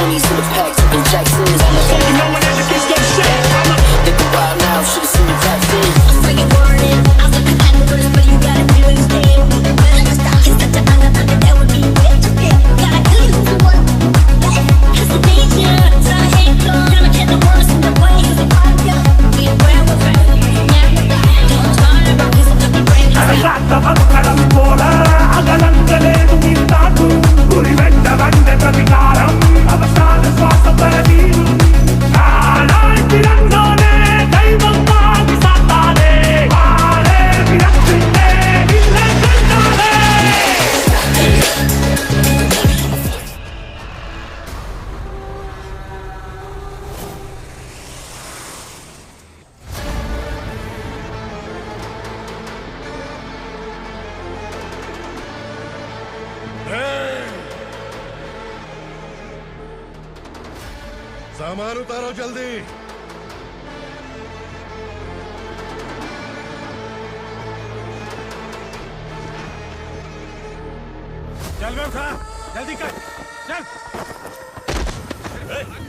20s in the pack, talking Jacksons. You know when that gets no shit. They go wild now, should've seen the back then. I'm freaking warning. I was looking at the words, but you gotta do it instead. He's such a banga, that would be rich. Gotta do you for what? It's the danger. So I hate God. Gonna get the worst in the way. Cause they pop you. Be aware of it. Don't turn around, cause I'm looking brand new. Aragata vakkaram pola agalangalenu nittatu guri vetta vande pratikaram avasana swasa paradiru naalai tirannone daivam vaagi saatale vaale virattille ille kandale. सामान उतारो जल्दी। चल बे उठा जल्दी कर चल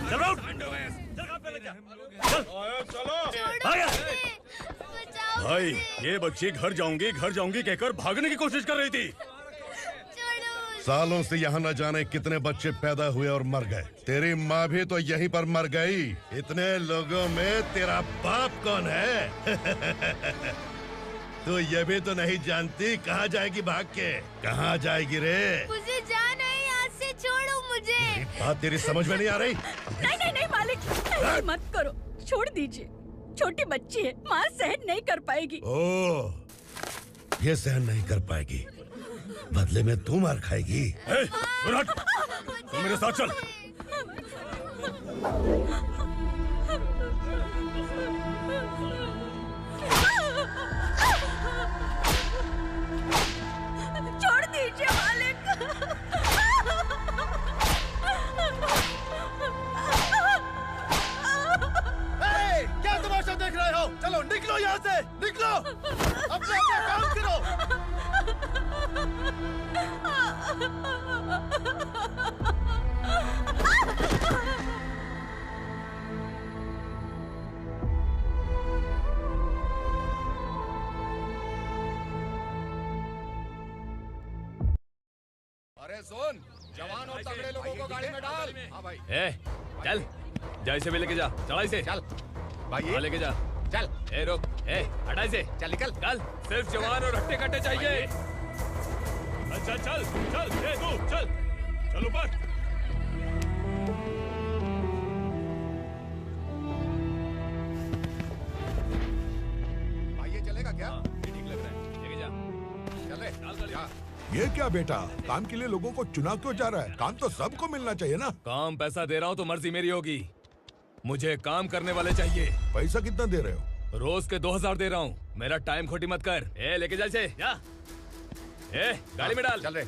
चल उठ चलो भाई ये बच्ची घर जाऊंगी कहकर भागने की कोशिश कर रही थी। सालों से यहाँ न जाने कितने बच्चे पैदा हुए और मर गए। तेरी माँ भी तो यहीं पर मर गई। इतने लोगों में तेरा बाप कौन है? तू ये भी तो नहीं जानती कहाँ जाएगी भाग के? कहाँ जाएगी रे? मुझे जाना है, यहाँ से छोड़ो मुझे। बात तेरी समझ में नहीं आ रही? नहीं मालिक, ऐसे मत करो, छोड़ दीजिए। छोटी बच्ची है, माँ सहन नहीं कर पाएगी। ओह, ये सहन नहीं कर पाएगी। बदले में तू मार खाएगी। तू मेरे साथ चल। छोड़ दीजिए मालिक। क्या तमाशा देख रहे हो? चलो निकलो यहाँ से, निकलो। अपना काम करो। अरे सुन, जवान और तगड़े लोगों को गाड़ी में डाल। हाँ भाई। चल, जा इसे भी लेके जा, चला इसे। चल भाई, लेके जा। चल। रुक, हटा इसे। चल निकल। चल, सिर्फ जवान और हट्टे कट्टे चाहिए। अच्छा चल तू चल ऊपर। भाई ये चलेगा क्या? ये ठीक लग रहा है, लेके जा। चल रे। ये क्या बेटा, काम के लिए लोगों को चुना क्यों जा रहा है? काम तो सबको मिलना चाहिए ना। काम पैसा दे रहा हूँ तो मर्जी मेरी होगी। मुझे काम करने वाले चाहिए। पैसा कितना दे रहे हो? रोज के 2000 दे रहा हूँ। मेरा टाइम खोटी मत कर। लेके जा इसे, जा। गाड़ी में डाल। चल रे।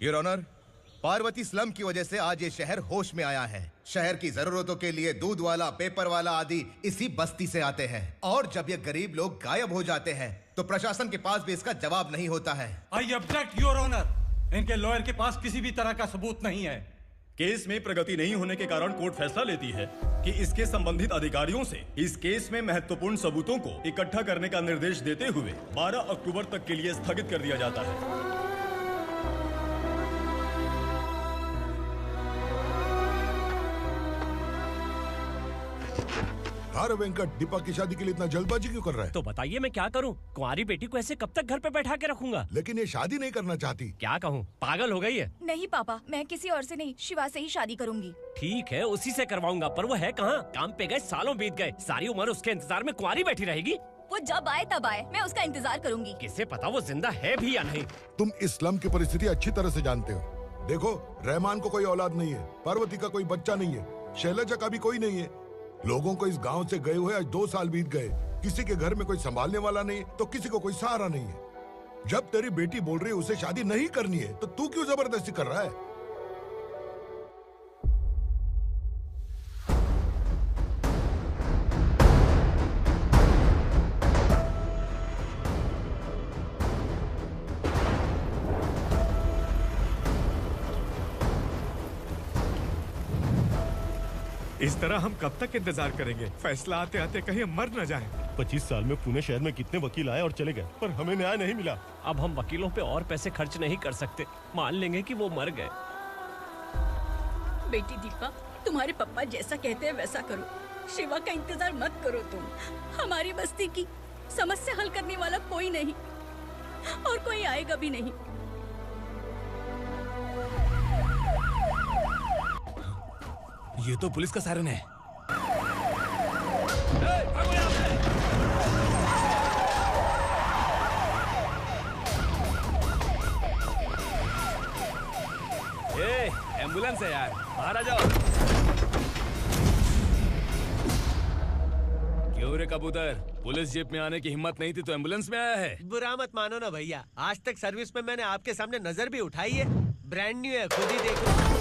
योर ऑनर, पार्वती स्लम की वजह से आज ये शहर होश में आया है। शहर की जरूरतों के लिए दूध वाला, पेपर वाला आदि इसी बस्ती से आते हैं, और जब ये गरीब लोग गायब हो जाते हैं तो प्रशासन के पास भी इसका जवाब नहीं होता है। I object your honour. इनके लॉयर के पास किसी भी तरह का सबूत नहीं है। केस में प्रगति नहीं होने के कारण कोर्ट फैसला लेती है कि इसके संबंधित अधिकारियों से इस केस में महत्वपूर्ण सबूतों को इकट्ठा करने का निर्देश देते हुए 12 अक्टूबर तक के लिए स्थगित कर दिया जाता है। अरे वेंकट, दीपा की शादी के लिए इतना जल्दबाजी क्यों कर रहा है? तो बताइए मैं क्या करूं? कुंवारी बेटी को ऐसे कब तक घर पे बैठा के रखूंगा? लेकिन ये शादी नहीं करना चाहती। क्या कहूं, पागल हो गई है। नहीं पापा, मैं किसी और से नहीं, शिवा से ही शादी करूंगी। ठीक है, उसी से करवाऊंगा, पर वो है कहाँ? काम पे गए, सालों बीत गए, सारी उम्र उसके इंतजार में कुंवारी बैठी रहेगी। वो जब आए तब आए, मैं उसका इंतजार करूंगी। किसे पता वो जिंदा है भी या नहीं। तुम इस्लाम की परिस्थिति अच्छी तरह से जानते हो। देखो, रहमान को कोई औलाद नहीं है, पार्वती का कोई बच्चा नहीं है, शैलजा का भी कोई नहीं है। लोगों को इस गांव से गए हुए आज 2 साल बीत गए। किसी के घर में कोई संभालने वाला नहीं तो किसी को कोई सहारा नहीं है। जब तेरी बेटी बोल रही है उसे शादी नहीं करनी है तो तू क्यों जबरदस्ती कर रहा है? इस तरह हम कब तक इंतजार करेंगे? फैसला आते आते कहीं हम मर न जाएं। 25 साल में पुणे शहर में कितने वकील आए और चले गए, पर हमें न्याय नहीं मिला। अब हम वकीलों पे और पैसे खर्च नहीं कर सकते। मान लेंगे कि वो मर गए। बेटी दीपा, तुम्हारे पप्पा जैसा कहते हैं वैसा करो। शिवा का इंतजार मत करो तुम। हमारी बस्ती की समस्या हल करने वाला कोई नहीं और कोई आएगा भी नहीं। ये तो पुलिस का सायरन है। एम्बुलेंस है यार, बाहर आ जाओ। क्यों रे कबूतर, पुलिस जीप में आने की हिम्मत नहीं थी तो एम्बुलेंस में आया है? बुरा मत मानो ना भैया, आज तक सर्विस में मैंने आपके सामने नजर भी उठाई है। ब्रांड न्यू है, खुद ही देखो।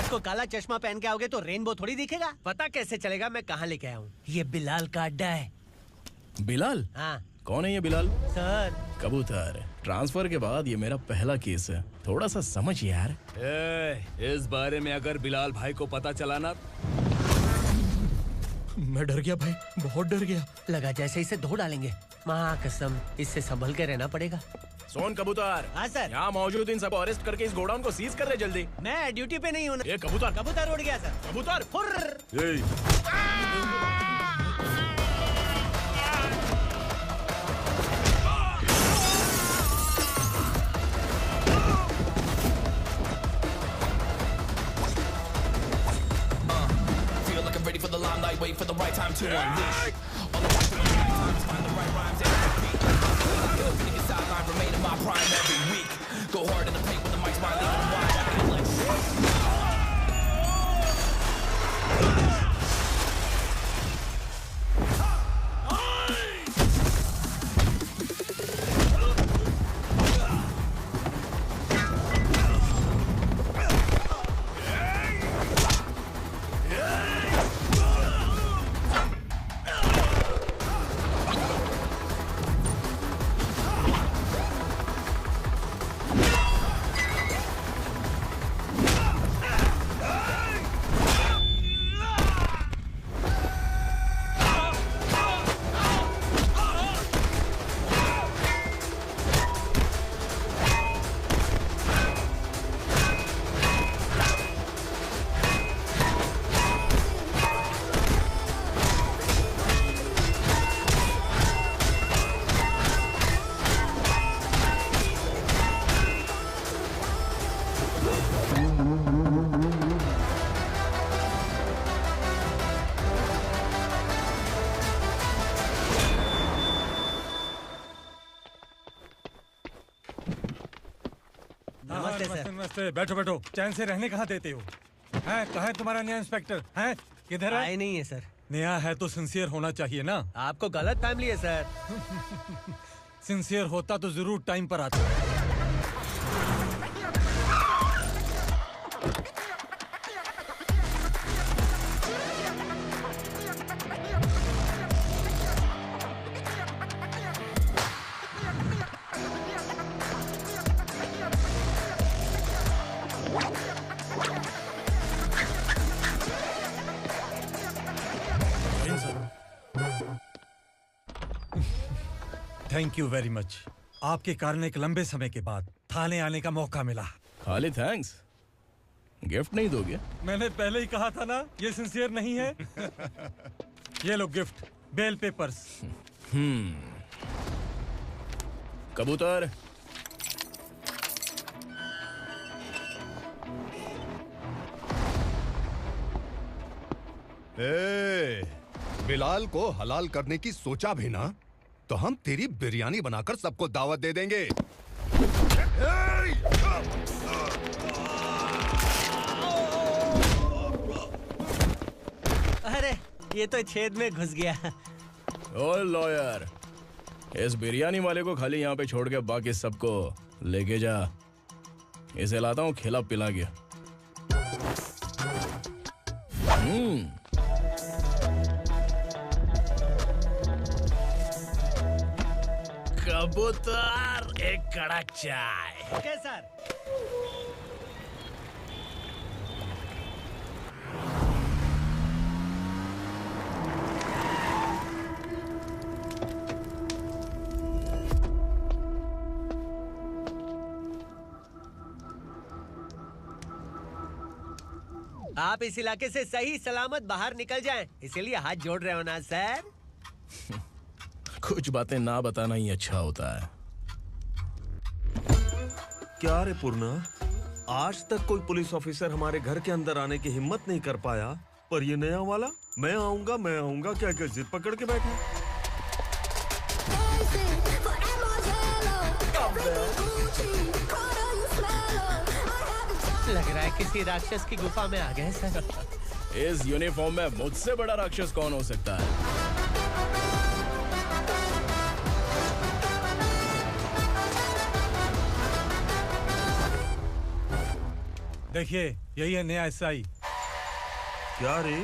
को काला चश्मा पहन के आओगे तो रेनबो थोड़ी दिखेगा। पता कैसे चलेगा मैं कहाँ लेके आया हूँ? ये बिलाल का अड्डा है। बिलाल? हाँ। कौन है ये बिलाल? सर कबूतर, ट्रांसफर के बाद ये मेरा पहला केस है, थोड़ा सा समझ यार। इस बारे में अगर बिलाल भाई को पता चला ना। मैं डर गया भाई, बहुत डर गया। लगा जैसे इसे धो डालेंगे। माँ कसम, इससे संभल के रहना पड़ेगा। सोन कबूतर। हाँ सर। यहाँ मौजूद इन सबको अरेस्ट करके इस गोडाउन को सीज कर रहे जल्दी। मैं ड्यूटी पे नहीं हूँ। ये कबूतर। कबूतर उड़ गया सर। कबूतर। Feel like I'm ready for the limelight, wait for the right time to unleash. All the time to find the right rhymes and beat. Ill feeling sideline, remain in my prime every week. Go hard in the paint when the mic's mine, leave them wide. I can let नमस्ते। बैठो बैठो, चैन से रहने कहाँ देते हो? हैं, कहाँ है तुम्हारा नया इंस्पेक्टर? हैं, किधर है? आए नहीं है सर। नया है तो सिंसियर होना चाहिए ना। आपको गलत फैमिली है सर। सिंसियर होता तो जरूर टाइम पर आता। Thank you very much. आपके कारण एक लंबे समय के बाद थाने आने का मौका मिला। खाली थैंक्स। गिफ्ट नहीं दोगे? मैंने पहले ही कहा था ना, ये सिंसियर नहीं है। ये लो गिफ्ट, बेल पेपर्स। कबूतर, बिलाल को हलाल करने की सोचा भी ना, तो हम तेरी बिरयानी बनाकर सबको दावत दे देंगे। अरे ये तो छेद में घुस गया। ओ लॉयर, इस बिरयानी वाले को खाली यहाँ पे छोड़ के बाकी सबको लेके जा। इसे लाता हूँ खिला पिला के। कबूतर, एक कड़क चाय। Okay sir. आप इस इलाके से सही सलामत बाहर निकल जाएं, इसीलिए हाथ जोड़ रहे हो ना सर? कुछ बातें ना बताना ही अच्छा होता है। क्या रे पूर्णा, आज तक कोई पुलिस ऑफिसर हमारे घर के अंदर आने की हिम्मत नहीं कर पाया, पर ये नया वाला मैं आऊंगा क्या क्या जिद पकड़ के बैठा। लग रहा है किसी राक्षस की गुफा में आ गए सर। इस यूनिफॉर्म में मुझसे बड़ा राक्षस कौन हो सकता है? देखिए, यही है नया एसआई। क्या रे,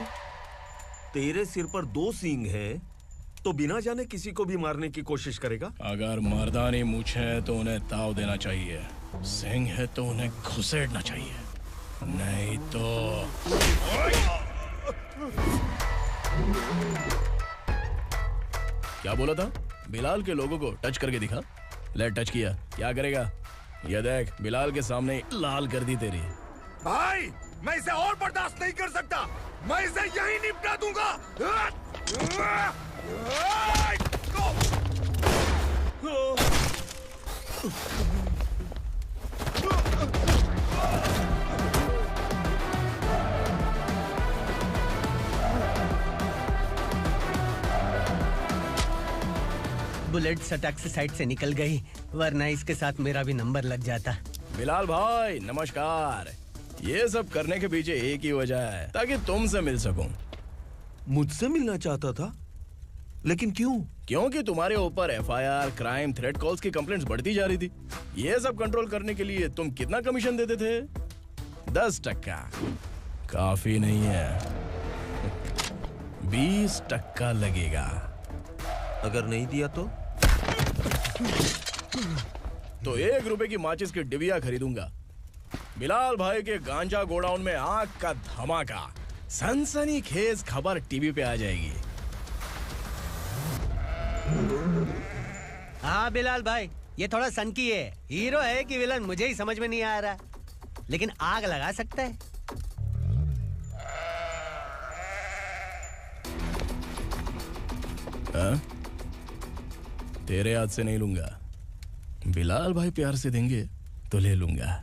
तेरे सिर पर 2 सींग है तो बिना जाने किसी को भी मारने की कोशिश करेगा? अगर मर्दानी मूंछ है तो उन्हें ताव देना चाहिए, सिंह है तो उन्हें घुसेड़ना चाहिए, नहीं तो। क्या बोला था? बिलाल के लोगों को टच करके दिखा। ले टच किया, क्या करेगा? ये देख, बिलाल के सामने लाल कर दी तेरी। भाई, मैं इसे और बर्दाश्त नहीं कर सकता, मैं इसे यहीं निपटा दूंगा। बुलेट सटक से साइड से निकल गई, वरना इसके साथ मेरा भी नंबर लग जाता। बिलाल भाई नमस्कार। ये सब करने के पीछे एक ही वजह है, ताकि तुमसे मिल सकूं। मुझसे मिलना चाहता था, लेकिन क्यों? क्योंकि तुम्हारे ऊपर एफआईआर, क्राइम, थ्रेट कॉल्स की कंप्लेंट्स बढ़ती जा रही थी। ये सब कंट्रोल करने के लिए तुम कितना कमीशन देते थे? 10%। काफी नहीं है, 20% लगेगा। अगर नहीं दिया तो 1 रुपए की माचिस की डिबिया खरीदूंगा। बिलाल भाई के गांजा गोडाउन में आग का धमाका, सनसनीखेज खबर टीवी पे आ जाएगी। हाँ बिलाल भाई, ये थोड़ा सनकी है। हीरो है कि विलन मुझे ही समझ में नहीं आ रहा, लेकिन आग लगा सकता है। तेरे हाथ से नहीं लूंगा, बिलाल भाई प्यार से देंगे तो ले लूंगा।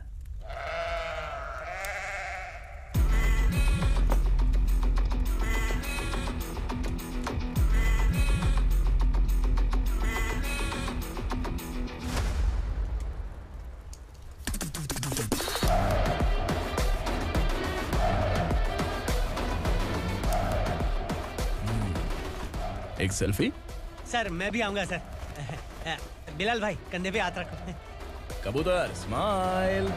एक सेल्फी? सर मैं भी आऊंगा सर। बिलाल भाई कंधे पे हाथ रखो। कबूतर स्माइल।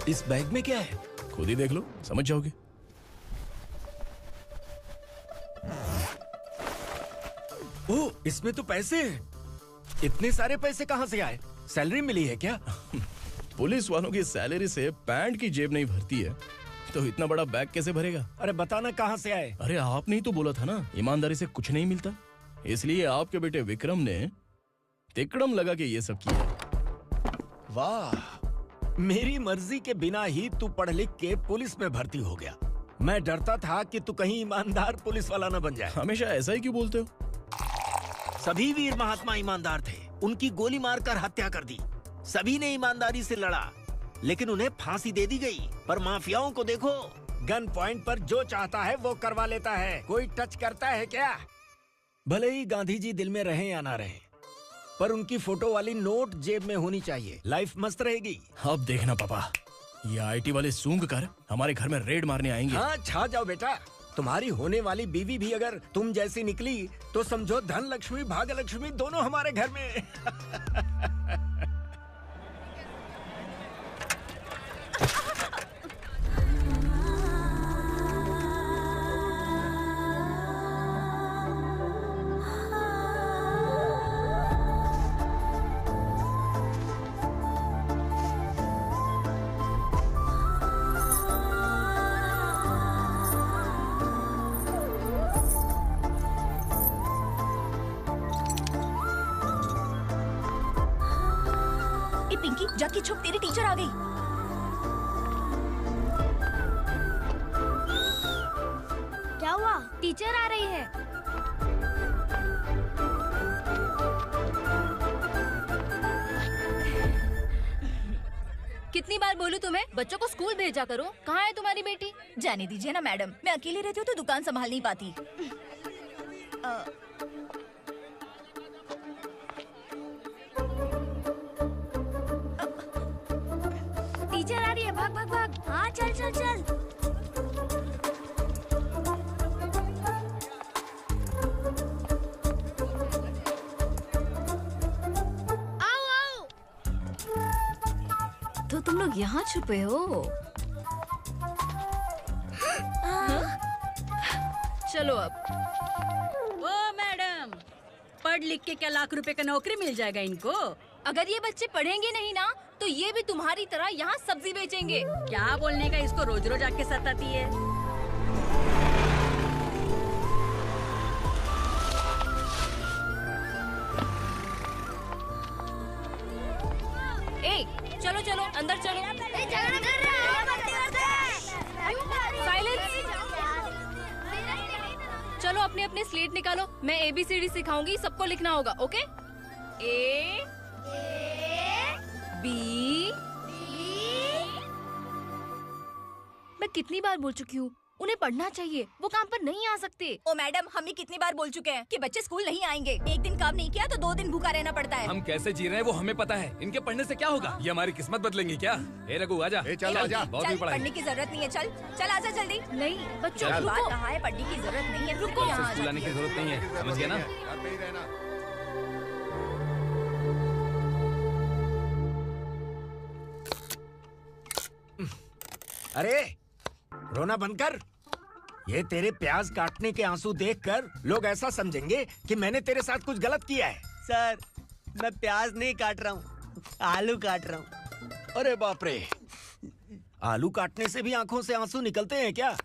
इस बैग में क्या है? खुद ही देख लो, समझ जाओगे। ओह, इसमें तो पैसे हैं। इतने सारे पैसे कहां से आए? सैलरी मिली है क्या? पुलिस वालों की सैलरी से पैंट की जेब नहीं भरती है तो इतना बड़ा बैग कैसे भरेगा? अरे बताना कहाँ से आए? अरे आपने ही तो बोला था ना ईमानदारी से कुछ नहीं मिलता, इसलिए आपके बेटे विक्रम ने तिकड़म लगा के ये सब किया। वाह, मेरी मर्जी के बिना ही तू पढ़ लिख के पुलिस में भर्ती हो गया। मैं डरता था कि तू कहीं ईमानदार पुलिस वाला न बन जाए। हमेशा ऐसा ही क्यों बोलते हो? सभी वीर महात्मा ईमानदार थे, उनकी गोली मारकर हत्या कर दी। सभी ने ईमानदारी से लड़ा, लेकिन उन्हें फांसी दे दी गई। पर माफियाओं को देखो, गन पॉइंट पर जो चाहता है वो करवा लेता है। कोई टच करता है क्या? भले ही गांधी जी दिल में रहे या ना रहे, पर उनकी फोटो वाली नोट जेब में होनी चाहिए। लाइफ मस्त रहेगी। अब देखना पापा, ये आईटी वाले सूंघ कर हमारे घर में रेड मारने आएंगे। हाँ, छा जाओ बेटा। तुम्हारी होने वाली बीवी भी अगर तुम जैसी निकली तो समझो धन लक्ष्मी भाग्य लक्ष्मी दोनों हमारे घर में। पिंकी, जाके छुप, तेरी टीचर आ गई। क्या हुआ? टीचर आ रही है। कितनी बार बोलूं तुम्हें, बच्चों को स्कूल भेजा करो। कहाँ है तुम्हारी बेटी? जाने दीजिए ना मैडम, मैं अकेली रहती हूँ तो दुकान संभाल नहीं पाती। टीचर आ रही है, भाग भाग भाग। हाँ, चल चल चल। आओ आओ। तो तुम लोग यहाँ छुपे हो? चलो अब। ओ मैडम, पढ़ लिख के क्या लाख रुपए का नौकरी मिल जाएगा इनको? अगर ये बच्चे पढ़ेंगे नहीं ना तो ये भी तुम्हारी तरह यहाँ सब्जी बेचेंगे। क्या बोलने का, इसको रोज रोज आके सताती है। ए, चलो चलो अंदर चलो। साइलेंस। चलो अपने अपने स्लेट निकालो, मैं ABCD सिखाऊंगी, सबको लिखना होगा। ओके? A B। मैं कितनी बार बोल चुकी हूँ, उन्हें पढ़ना चाहिए, वो काम पर नहीं आ सकते। ओ मैडम, हम भी कितनी बार बोल चुके हैं कि बच्चे स्कूल नहीं आएंगे। एक दिन काम नहीं किया तो 2 दिन भूखा रहना पड़ता है। हम कैसे जी रहे हैं वो हमें पता है, इनके पढ़ने से क्या होगा? ये हमारी किस्मत बदलेंगी क्या? ए रघु आजा। चल आजा। बहुत भी पढ़ाई। पढ़ने की जरूरत नहीं है, चल आजा जल्दी। नहीं बच्चों, बात कहा है, पढ़ने की जरूरत नहीं है, रुको। यहाँ स्कूल आने की जरूरत नहीं है, समझ गया ना? अरे रोना बंद कर। ये तेरे प्याज काटने के आंसू देखकर लोग ऐसा समझेंगे कि मैंने तेरे साथ कुछ गलत किया है। सर, मैं प्याज नहीं काट रहा हूँ, आलू काट रहा हूँ। अरे बाप रे, आलू काटने से भी आंखों से आंसू निकलते हैं क्या?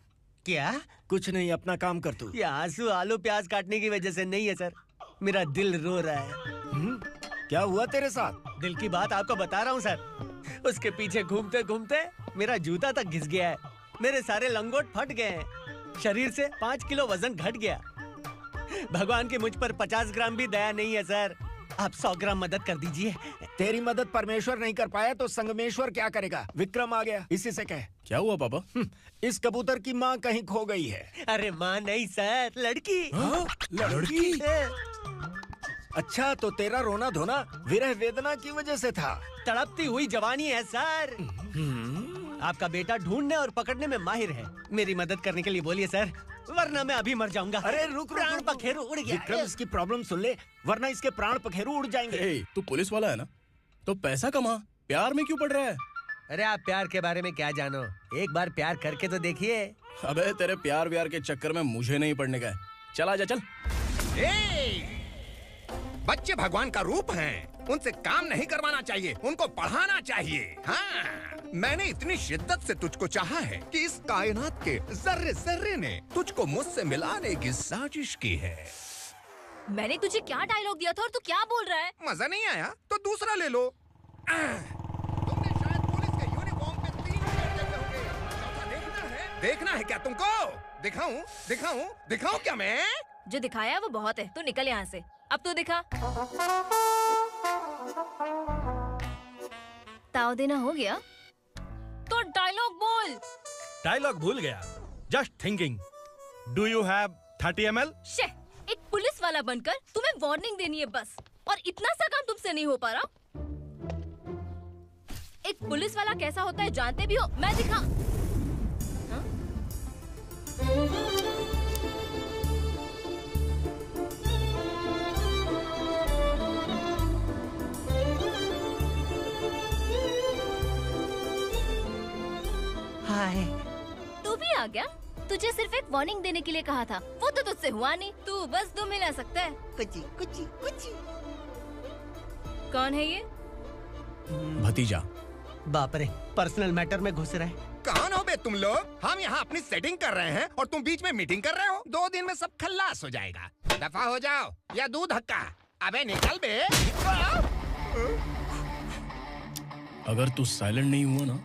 क्या? कुछ नहीं, अपना काम कर तू। ये आंसू आलू प्याज काटने की वजह से नहीं है सर, मेरा दिल रो रहा है। क्या हुआ तेरे साथ? दिल की बात आपको बता रहा हूँ सर। उसके पीछे घूमते घूमते मेरा जूता तक घिस गया है, मेरे सारे लंगोट फट गए हैं, शरीर से 5 किलो वजन घट गया। भगवान की मुझ पर 50 ग्राम भी दया नहीं है सर, आप 100 ग्राम मदद कर दीजिए। तेरी मदद परमेश्वर नहीं कर पाया तो संगमेश्वर क्या करेगा? विक्रम आ गया, इसी से कह। क्या हुआ पापा? इस कबूतर की माँ कहीं खो गई है। अरे माँ नहीं सर, लड़की। लड़की? अच्छा, तो तेरा रोना धोना विरह वेदना की वजह से था। तड़पती हुई जवानी है सर। आपका बेटा ढूंढने और पकड़ने में माहिर है, मेरी मदद करने के लिए बोलिए सर, वरना मैं अभी मर जाऊंगा। अरे रुक, प्राण पखेरु उड़ गया। विक्रम, इसकी प्रॉब्लम सुन ले, वरना इसके प्राण पखेरु उड़ जाएंगे। तू पुलिस वाला है ना, तो पैसा कमा, प्यार में क्यों पड़ रहा है? अरे आप प्यार के बारे में क्या जानो, एक बार प्यार करके तो देखिए। अबे तेरे प्यार व्यार के चक्कर में मुझे नहीं पड़ने का है, चल आजा चल। बच्चे भगवान का रूप हैं। उनसे काम नहीं करवाना चाहिए, उनको पढ़ाना चाहिए। हाँ, मैंने इतनी शिद्दत से तुझको चाहा है कि इस कायनात के जर्रे जर्रे ने तुझको मुझसे मिलाने की साजिश की है। मैंने तुझे क्या डायलॉग दिया था और तू क्या बोल रहा है? मजा नहीं आया तो दूसरा ले लो। तुमने शायद पुलिस के यूनिफॉर्म पे 3 शेर देखे होंगे। चौथा देखना है क्या तुमको? दिखाऊं क्या मैं? जो दिखाया है वो बहुत है, तू निकल यहाँ से। अब तू दिखा। ताव देना हो गया तो डायलॉग बोल। डायलॉग भूल गया। Just thinking. Do you have 30 ml? शे, एक पुलिस वाला बनकर तुम्हें वार्निंग देनी है बस, और इतना सा काम तुमसे नहीं हो पा रहा। एक पुलिस वाला कैसा होता है जानते भी हो? मैं दिखा। हाँ? हाय। तू भी आ गया? तुझे सिर्फ एक वार्निंग देने के लिए कहा था, वो तो तुझसे हुआ नहीं। तू बस 2 मिला सकता है। कुछ। कौन है ये? भतीजा। बाप रे, पर्सनल मैटर में घुस रहे। कौन हो बे तुम लोग? हम यहाँ अपनी सेटिंग कर रहे हैं और तुम बीच में मीटिंग कर रहे हो। 2 दिन में सब खल्लास हो जाएगा। दफा हो जाओ या दूध हक्का। अबे निकल बे। अगर तू साइलेंट नहीं हुआ ना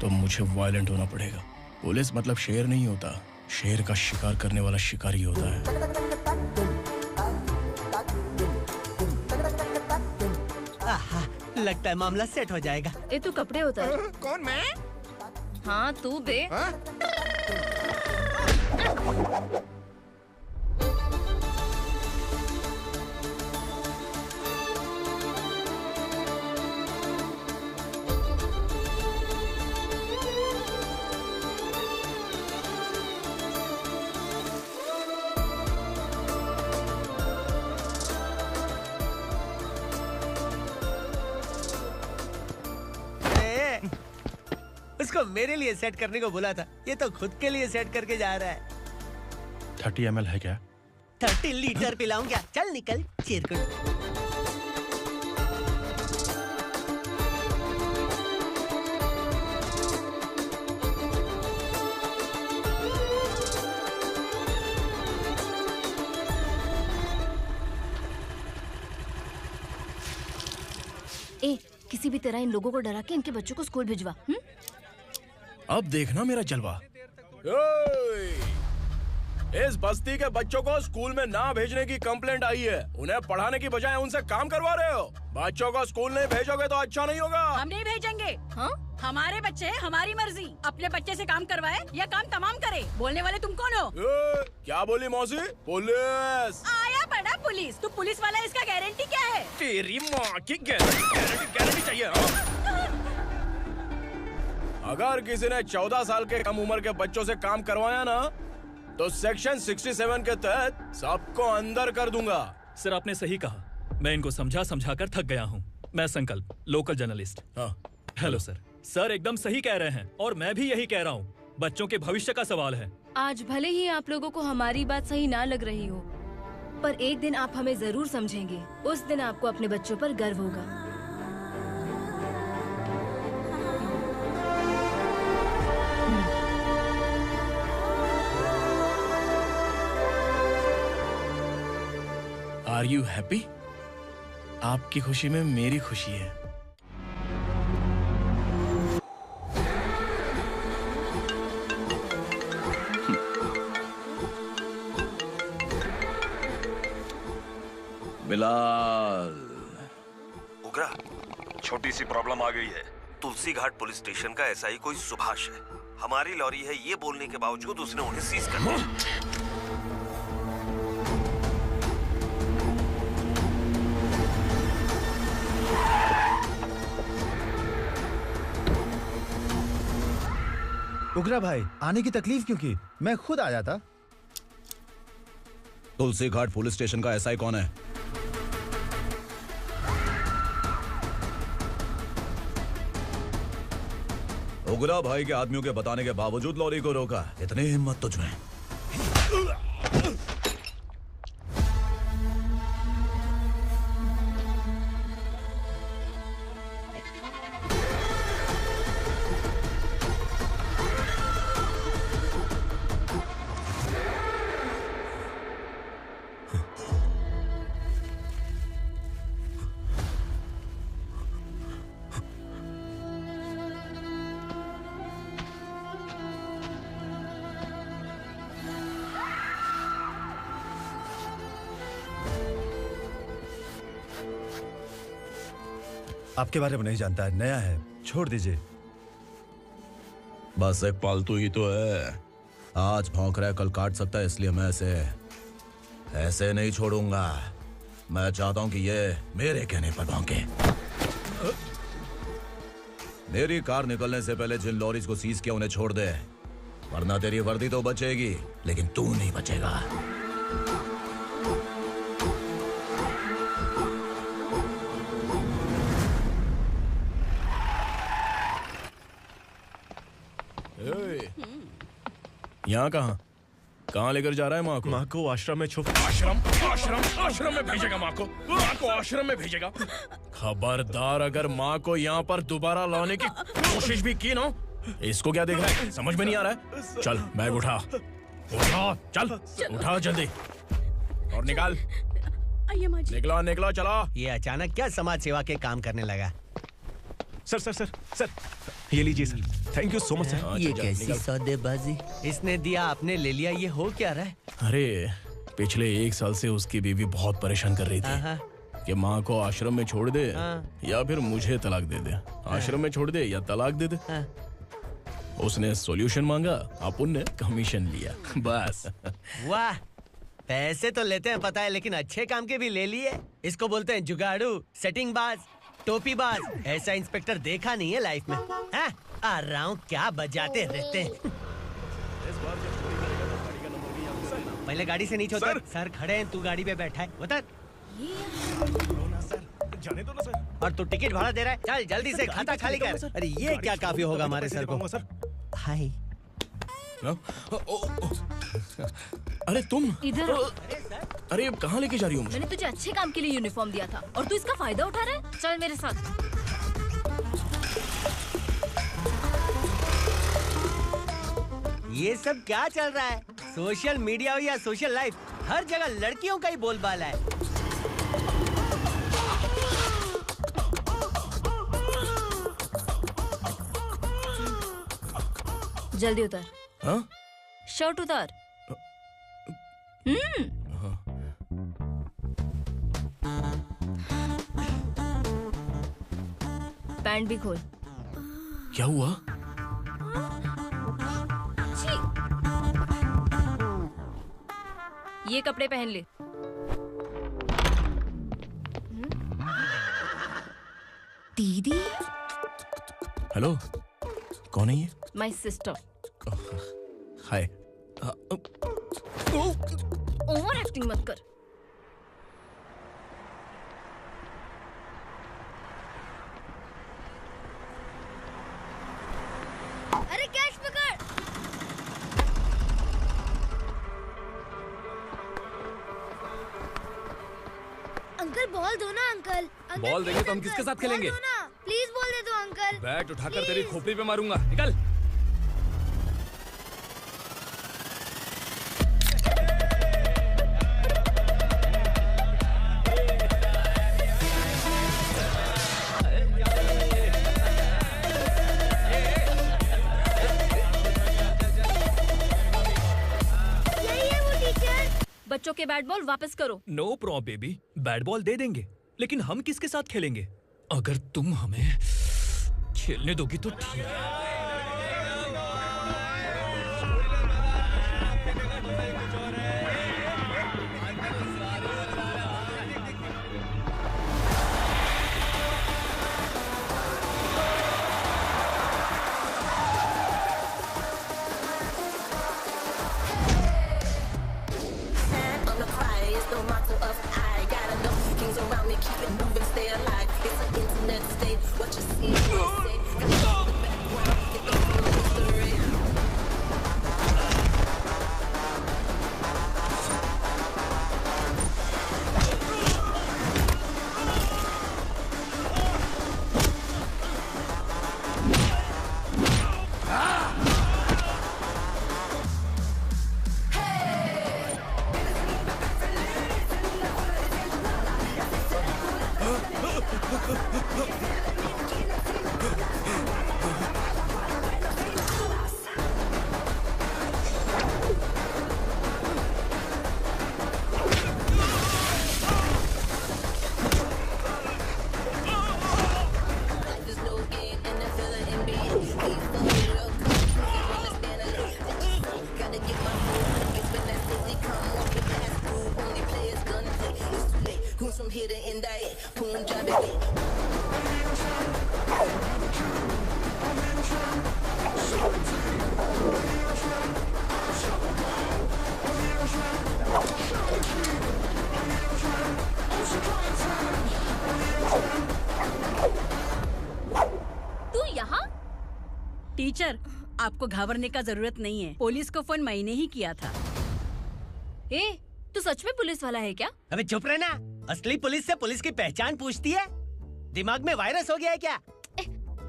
तो मुझे वायलेंट होना पड़ेगा। पुलिस मतलब शेर नहीं होता, शेर का शिकार करने वाला शिकारी होता है। आहा, लगता है मामला सेट हो जाएगा। ये तू कपड़े उतार। कौन मैं? हाँ तू बे। उसको मेरे लिए सेट करने को बोला था, ये तो खुद के लिए सेट करके जा रहा है। 30 ml है क्या? 30 लीटर पिलाऊं क्या? चल निकल चिरकुट। ए, किसी भी तरह इन लोगों को डरा के इनके बच्चों को स्कूल भिजवा। अब देखना मेरा जलवा। इस बस्ती के बच्चों को स्कूल में ना भेजने की कंप्लेंट आई है। उन्हें पढ़ाने की बजाय उनसे काम करवा रहे हो। बच्चों को स्कूल नहीं भेजोगे तो अच्छा नहीं होगा। हम नहीं भेजेंगे। हाँ? हमारे बच्चे हैं, हमारी मर्जी। अपने बच्चे से काम करवाए या काम तमाम करे। बोलने वाले तुम कौन हो? क्या बोली मौसी? पुलिस आया बड़ा पुलिस। तू पुलिस वाला, इसका गारंटी क्या है? तेरी माँ की गारंटी चाहिए। अगर किसी ने 14 साल के कम उम्र के बच्चों से काम करवाया ना तो सेक्शन 67 के तहत सबको अंदर कर दूंगा। सर आपने सही कहा। मैं इनको समझा कर थक गया हूँ। मैं संकल्प, local journalist. Hello sir. Sir एकदम सही कह रहे हैं और मैं भी यही कह रहा हूँ। बच्चों के भविष्य का सवाल है। आज भले ही आप लोगों को हमारी बात सही ना लग रही हो, पर एक दिन आप हमें जरूर समझेंगे। उस दिन आपको अपने बच्चों पर गर्व होगा। Are you happy? आपकी खुशी में मेरी खुशी है। बिलाल। उगरा, छोटी सी प्रॉब्लम आ गई है। तुलसी घाट पुलिस स्टेशन का एसआई कोई सुभाष है। हमारी लॉरी है ये बोलने के बावजूद उसने उन्हें सीज कर दिया। उगरा भाई, आने की तकलीफ क्यों की? मैं खुद आ जाता। तुलसी घाट पुलिस स्टेशन का एसआई कौन है? उगरा भाई के आदमियों के बताने के बावजूद लॉरी को रोका। इतनी हिम्मत तुझमें? आपके बारे में नहीं जानता है, नया है, छोड़ दीजिए। बस एक पालतू ही तो है। आज भौंक रहा है, कल काट सकता है, इसलिए मैं ऐसे नहीं छोड़ूंगा। मैं चाहता हूं कि ये मेरे कहने पर भौंके। मेरी कार निकलने से पहले जिन लॉरीज को सीज किया उन्हें छोड़ दे, वरना तेरी वर्दी तो बचेगी लेकिन तू नहीं बचेगा। यहाँ कहाँ लेकर जा रहा है माँ को? माँ को आश्रम में छुप। आश्रम में भेजेगा माँ को? माँ को आश्रम में भेजेगा? खबरदार, अगर माँ को यहाँ पर दोबारा लाने की कोशिश भी की ना, इसको क्या देख रहा है? समझ में नहीं आ रहा है? चल बैग उठा, चल उठा जल्दी और निकाल। निकला चला। ये अचानक क्या समाज सेवा के काम करने लगा? सर, ये लीजिए sir. Thank you so much sir. ये कैसी सौदेबाजी? इसने दिया, आपने ले लिया, ये हो क्या रहा है? अरे पिछले 1 साल से उसकी बीवी बहुत परेशान कर रही थी कि माँ को आश्रम में छोड़ दे या फिर मुझे तलाक दे दे। आश्रम में छोड़ दे या तलाक दे दे। उसने सॉल्यूशन मांगा, अपन ने कमीशन लिया, बस। वाह, पैसे तो लेते हैं पता है, लेकिन अच्छे काम के भी ले लिए। इसको बोलते हैं जुगाड़ू, सेटिंग बाज, टोपी बाज। ऐसा इंस्पेक्टर देखा नहीं है लाइफ में। हाँ? आ रहा हूँ, क्या बजाते रहते हैं। पहले गाड़ी से नीचे उतर। सर खड़े हैं, तू गाड़ी पे बैठा है, उतर। जाने दो ना सर। और तू टिकट भाड़ा दे रहा है, चल जल्दी से खाता खाली कर। अरे ये क्या काफी होगा हमारे सर को। हाय। अरे तुम इधर। अरे अब कहाँ लेके जा रही हो मुझे? मैंने तुझे अच्छे काम के लिए यूनिफॉर्म दिया था और तू इसका फायदा उठा रहा है। चल मेरे साथ। ये सब क्या चल रहा है? सोशल मीडिया हो या सोशल लाइफ, हर जगह लड़कियों का ही बोलबाला है। जल्दी उतर। हाँ? शर्ट उतार। पैंट भी खोल। क्या हुआ? ये कपड़े पहन ले। दीदी। हेलो, कौन है ये? My sister. Hi. Over acting मत कर। अरे कैश पकड़। अंकल बॉल दो ना अंकल। बॉल देंगे तो हम किसके साथ खेलेंगे? प्लीज बॉल दे दो अंकल। बैट उठाकर तेरी खोपड़ी पे मारूंगा, निकल। बच्चों के बैट बॉल वापस करो। No problem baby, bat ball दे देंगे, लेकिन हम किसके साथ खेलेंगे? अगर तुम हमें खेलने दोगी तो ठीक है। The motto of I got enough kings around me, keep it moving, stay alive. It's an internet state. What you see, you say. Teacher, आपको घबराने का जरूरत नहीं है। पुलिस को फोन मैंने ही किया था। ए, तू सच में पुलिस वाला है क्या? अबे चुप रहना। असली पुलिस से पुलिस की पहचान पूछती है? दिमाग में वायरस हो गया है क्या?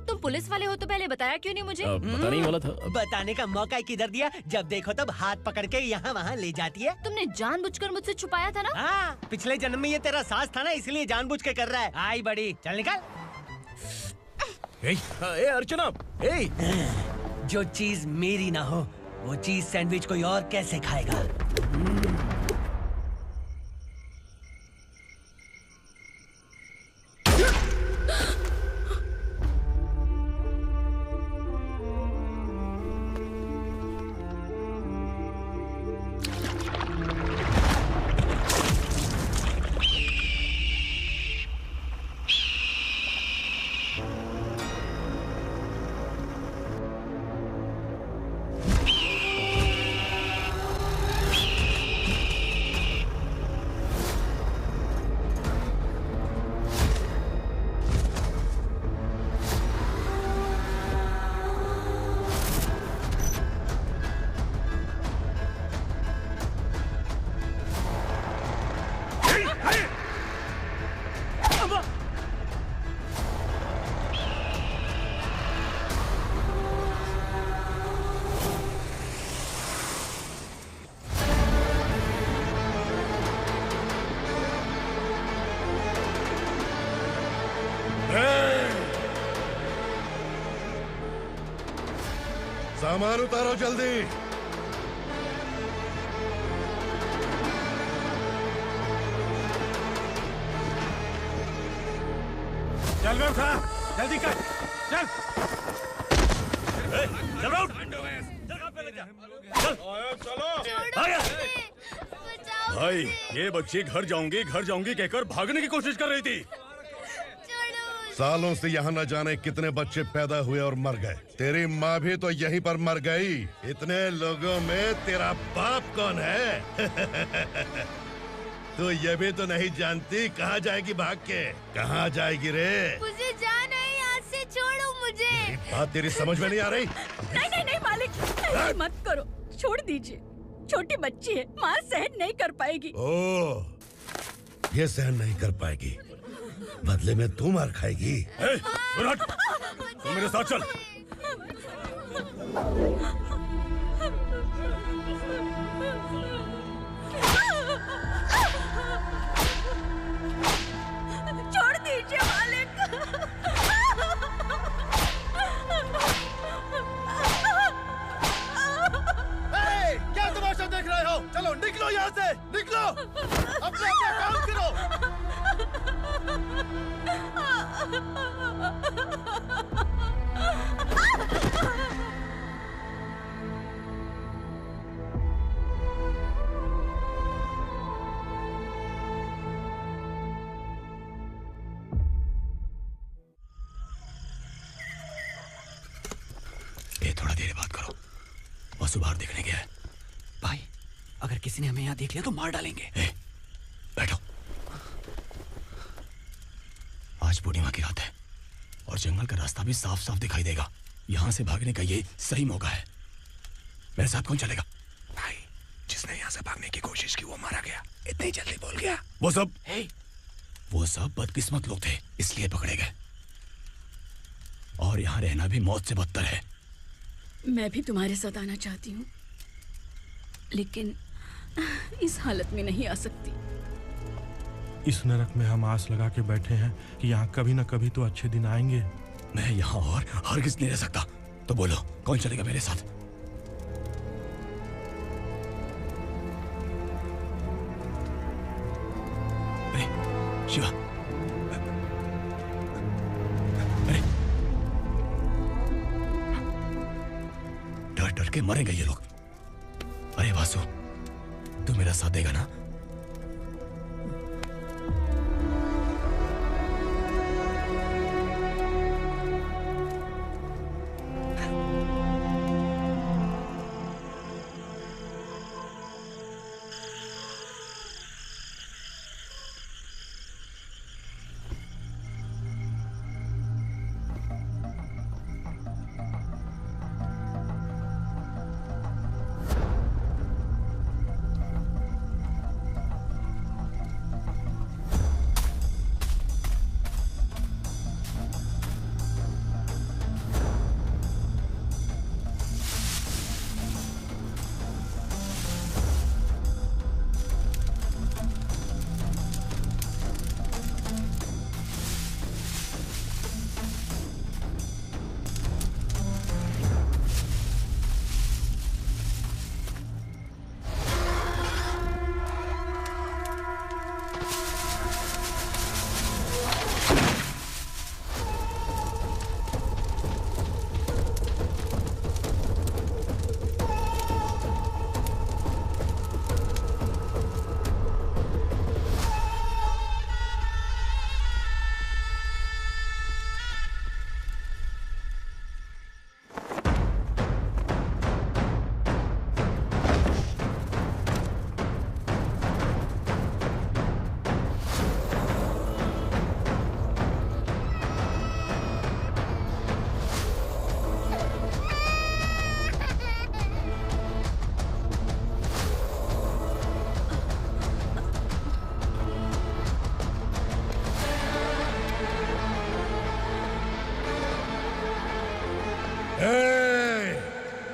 तुम पुलिस वाले हो तो पहले बताया क्यों नहीं मुझे? बताने ही वाला था। बताने का मौका किधर दिया? जब देखो तब हाथ पकड़ के यहाँ वहाँ ले जाती है। तुमने जानबूझकर मुझसे छुपाया था ना? हाँ, पिछले जन्म में ये तेरा सास था ना, इसलिए जानबूझ के कर रहा है। आई बड़ी, चल निकल। ए अर्चना, ए! जो चीज मेरी ना हो, वो चीज सैंडविच कोई और कैसे खाएगा? सामान उतारो जल्दी। चल बे उठा, जल्दी कर, चल। चल उठ। भाई, ये बच्ची घर जाऊंगी कहकर भागने की कोशिश कर रही थी। सालों से यहाँ न जाने कितने बच्चे पैदा हुए और मर गए। तेरी माँ भी तो यहीं पर मर गई। इतने लोगों में तेरा बाप कौन है? तो ये भी तो नहीं जानती कहाँ जाएगी भाग के? कहाँ जाएगी रे? मुझे जाना है, यहाँ से छोड़ो मुझे। बात तेरी समझ में नहीं आ रही? नहीं मालिक, ऐसे मत करो, छोड़ दीजिए। छोटी बच्ची है, माँ सहन नहीं कर पाएगी। ओह, ये सहन नहीं कर पाएगी, बदले में तू मार खाएगी। तू मेरे साथ चल। छोड़ दीजिए मालिक। क्या तमाशा देख रहे हो? चलो निकलो यहाँ से, निकलो। अपना काम करो। ए, थोड़ा देर बात करो। वसु बाहर देखने गया है। भाई, अगर किसी ने हमें यहाँ देख लिया तो मार डालेंगे। बैठो। आज पूर्णिमा की रात है और जंगल का रास्ता भी साफ साफ दिखाई देगा। यहाँ से भागने का ये सही मौका है। मेरे साथ कौन चलेगा? भाई, जिसने यहाँ से भागने की कोशिश की वो मारा गया। इतनी जल्दी बोल गया। वो सब बदकिस्मत लोग थे, इसलिए पकड़े गए। और यहाँ रहना भी मौत से बदतर है। मैं भी तुम्हारे साथ आना चाहती हूँ, लेकिन इस हालत में नहीं आ सकती। इस नरक में हम आस लगा के बैठे हैं कि यहाँ कभी न कभी तो अच्छे दिन आएंगे। मैं यहाँ और हरगिज़ नहीं रह सकता। तो बोलो, कौन चलेगा मेरे साथ? अरे शिवा, अरे डर डर के मरेंगे ये लोग। अरे वासु, तू मेरा साथ देगा ना?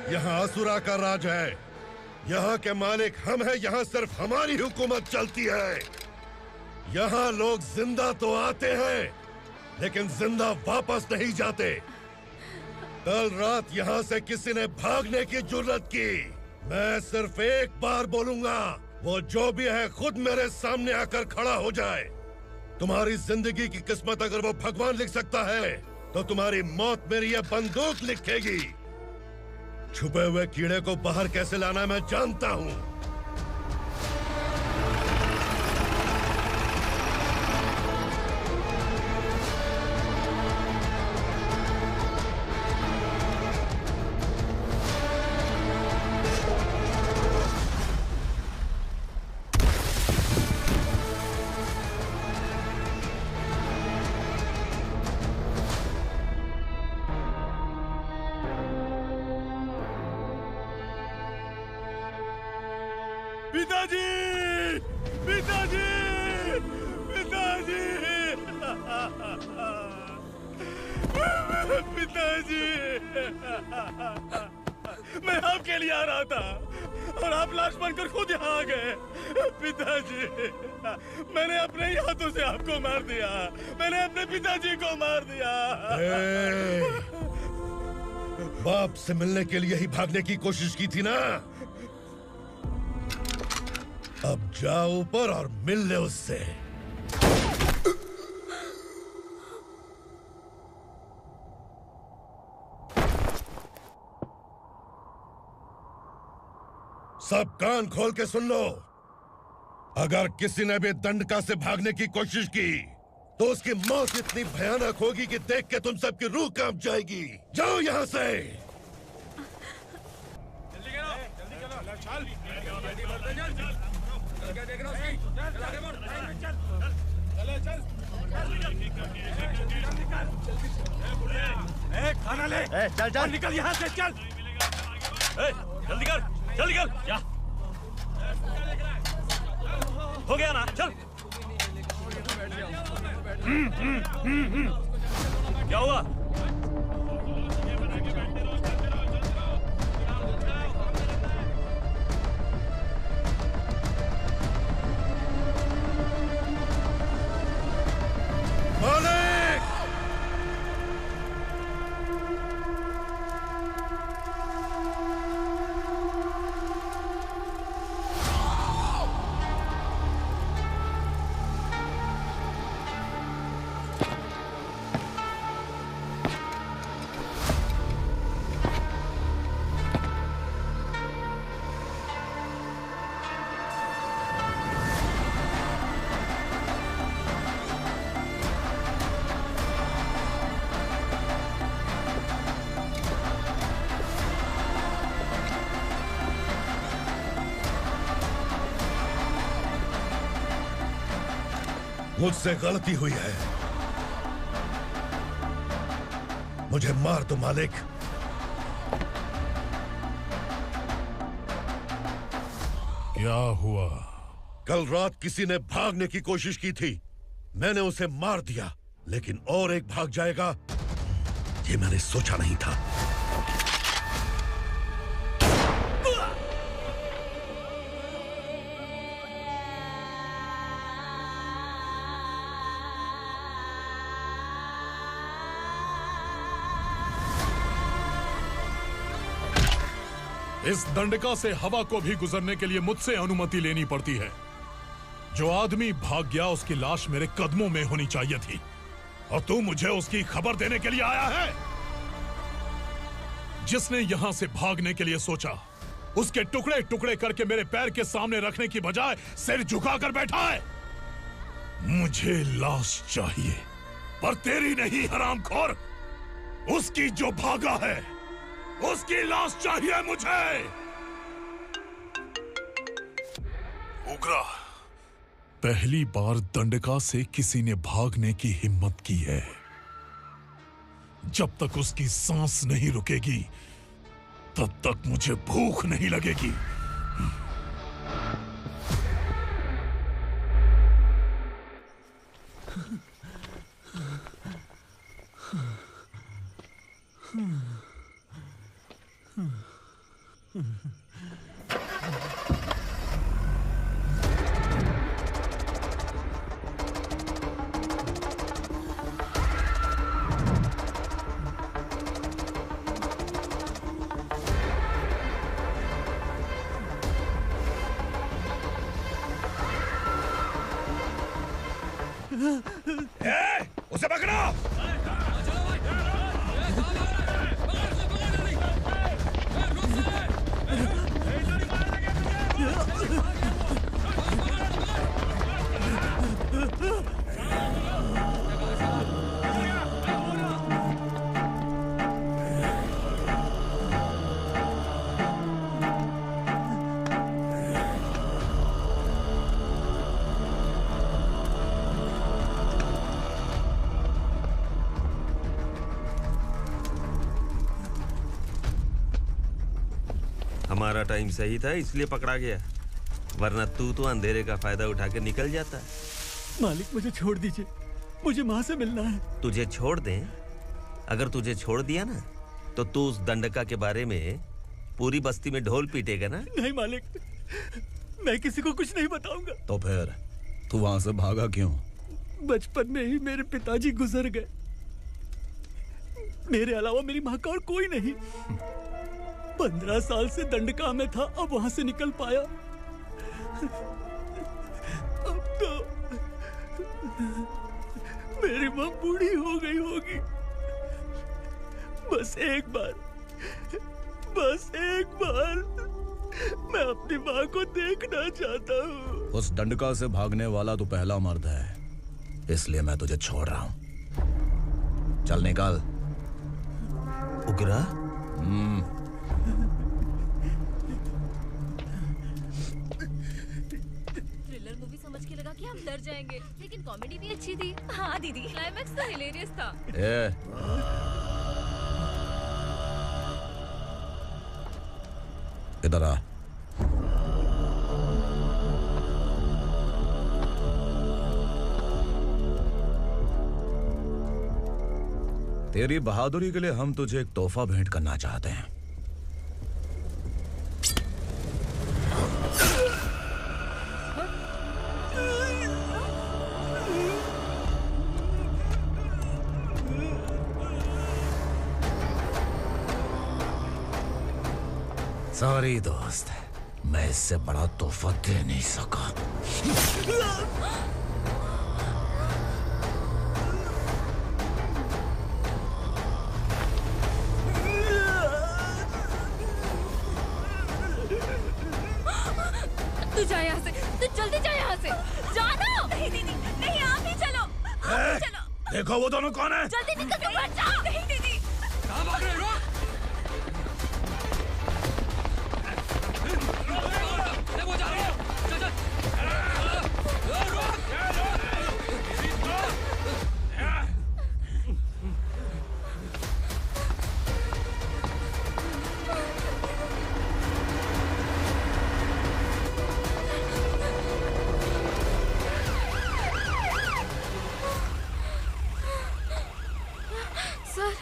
यहाँ असुरा का राज है। यहाँ के मालिक हम हैं। यहाँ सिर्फ हमारी हुकूमत चलती है। यहाँ लोग जिंदा तो आते हैं लेकिन जिंदा वापस नहीं जाते। कल रात यहाँ से किसी ने भागने की जुर्रत की, मैं सिर्फ एक बार बोलूंगा, वो जो भी है खुद मेरे सामने आकर खड़ा हो जाए। तुम्हारी जिंदगी की किस्मत अगर वो भगवान लिख सकता है तो तुम्हारी मौत मेरी ये बंदूक लिखेगी। छुपे हुए कीड़े को बाहर कैसे लाना मैं जानता हूँ। पिताजी, पिताजी, पिताजी, पिताजी, मैं आपके लिए आ रहा था और आप लाश बनकर खुद यहाँ आ गए। पिताजी, मैंने अपने ही हाथों से आपको मार दिया। मैंने अपने पिताजी को मार दिया। बाप से मिलने के लिए ही भागने की कोशिश की थी ना? अब जाओ ऊपर और मिल ले उससे। सब कान खोल के सुन लो। अगर किसी ने भी दंडका से भागने की कोशिश की तो उसकी मौत इतनी भयानक होगी कि देख के तुम सबकी रूह कांप जाएगी। जाओ यहाँ से। खाना ले। चल चल निकल यहाँ से, चल। जल्दी कर, जल्दी कर। क्या हो गया ना? चल। क्या हुआ? मालिक! मुझसे गलती हुई है, मुझे मार दो मालिक। क्या हुआ? कल रात किसी ने भागने की कोशिश की थी, मैंने उसे मार दिया, लेकिन और एक भाग जाएगा ये मैंने सोचा नहीं था। इस दंडका से हवा को भी गुजरने के लिए मुझसे अनुमति लेनी पड़ती है। जो आदमी भाग गया उसकी लाश मेरे कदमों में होनी चाहिए थी, और तू मुझे उसकी खबर देने के लिए आया है। जिसने यहां से भागने के लिए सोचा, उसके टुकड़े टुकड़े करके मेरे पैर के सामने रखने की बजाय सिर झुकाकर बैठा है। मुझे लाश चाहिए, पर तेरी नहीं हरामखोर, उसकी जो भागा है उसकी लाश चाहिए मुझे। उग्रा, पहली बार दंडका से किसी ने भागने की हिम्मत की है। जब तक उसकी सांस नहीं रुकेगी तब तक मुझे भूख नहीं लगेगी। उसे पकड़ो। हमारा टाइम सही था इसलिए पकड़ा गया, वरना तू तो अंधेरे का फायदा उठा के निकल जाता। मालिक मुझे छोड़ दीजिए, मुझे माँ से मिलना है। तुझे छोड़ दें? अगर तुझे छोड़ दिया ना तो तू उस दंडका के बारे में पूरी बस्ती में ढोल पीटेगा ना। नहीं मालिक, मैं किसी को कुछ नहीं बताऊंगा। तो फिर तू वहां से भागा क्यों? बचपन में ही मेरे पिताजी गुजर गए, मेरे अलावा मेरी माँ का और कोई नहीं। 15 साल से दंडका में था, अब वहां से निकल पाया। अब तो मेरी माँ बूढ़ी हो गई होगी। बस एक बार मैं अपनी माँ को देखना चाहता हूँ। उस दंडका से भागने वाला तू पहला मर्द है, इसलिए मैं तुझे छोड़ रहा हूँ। चल निकल। उग्रा? थ्रिलर मूवी समझ के लगा कि हम डर जाएंगे, लेकिन कॉमेडी भी अच्छी थी। हाँ दीदी, क्लाइमैक्स तो हिलेरियस था। इधर आ। तेरी बहादुरी के लिए हम तुझे एक तोहफा भेंट करना चाहते हैं। सॉरी दोस्त, मैं इससे बड़ा तोहफा दे नहीं सका। तू जा यहाँ से, तू जल्दी जा यहाँ से। जानो। नहीं दीदी, नहीं, आप ही चलो। आप ही चलो। देखो वो दोनों कौन है? जल्दी निकल के मत जाओ। नहीं दीदी। कहाँ भाग रहे हो? वो जा रहे हो। चल चल। सर।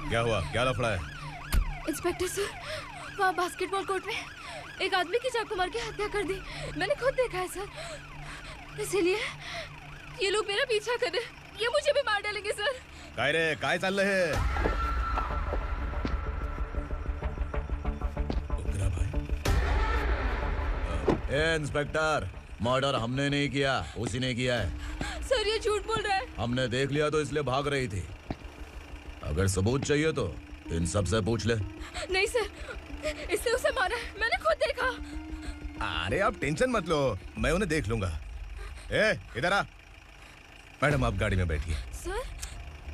क्या हुआ? क्या लफड़ा है? इंस्पेक्टर सर, वहाँ बास्केटबॉल कोर्ट में एक आदमी की चाकू मार के हत्या कर दी। मैंने खुद देखा है सर, इसीलिए ये लोग मेरा पीछा कर रहे हैं। ये मुझे भी मार डालेंगे सर। काय रे, काय चाल रहे? ए इंस्पेक्टर, मर्डर हमने नहीं किया, उसी ने किया है। सर ये झूठ बोल रहा है। हमने देख लिया तो इसलिए भाग रही थी। अगर सबूत चाहिए तो इन सब से पूछ ले। नहीं सर, इसने उसे मारा है, मैंने खुद देखा। अरे आप टेंशन मत लो, मैं उन्हें देख लूंगा। ए इधर आ। मैडम आप गाड़ी में बैठिए। सर?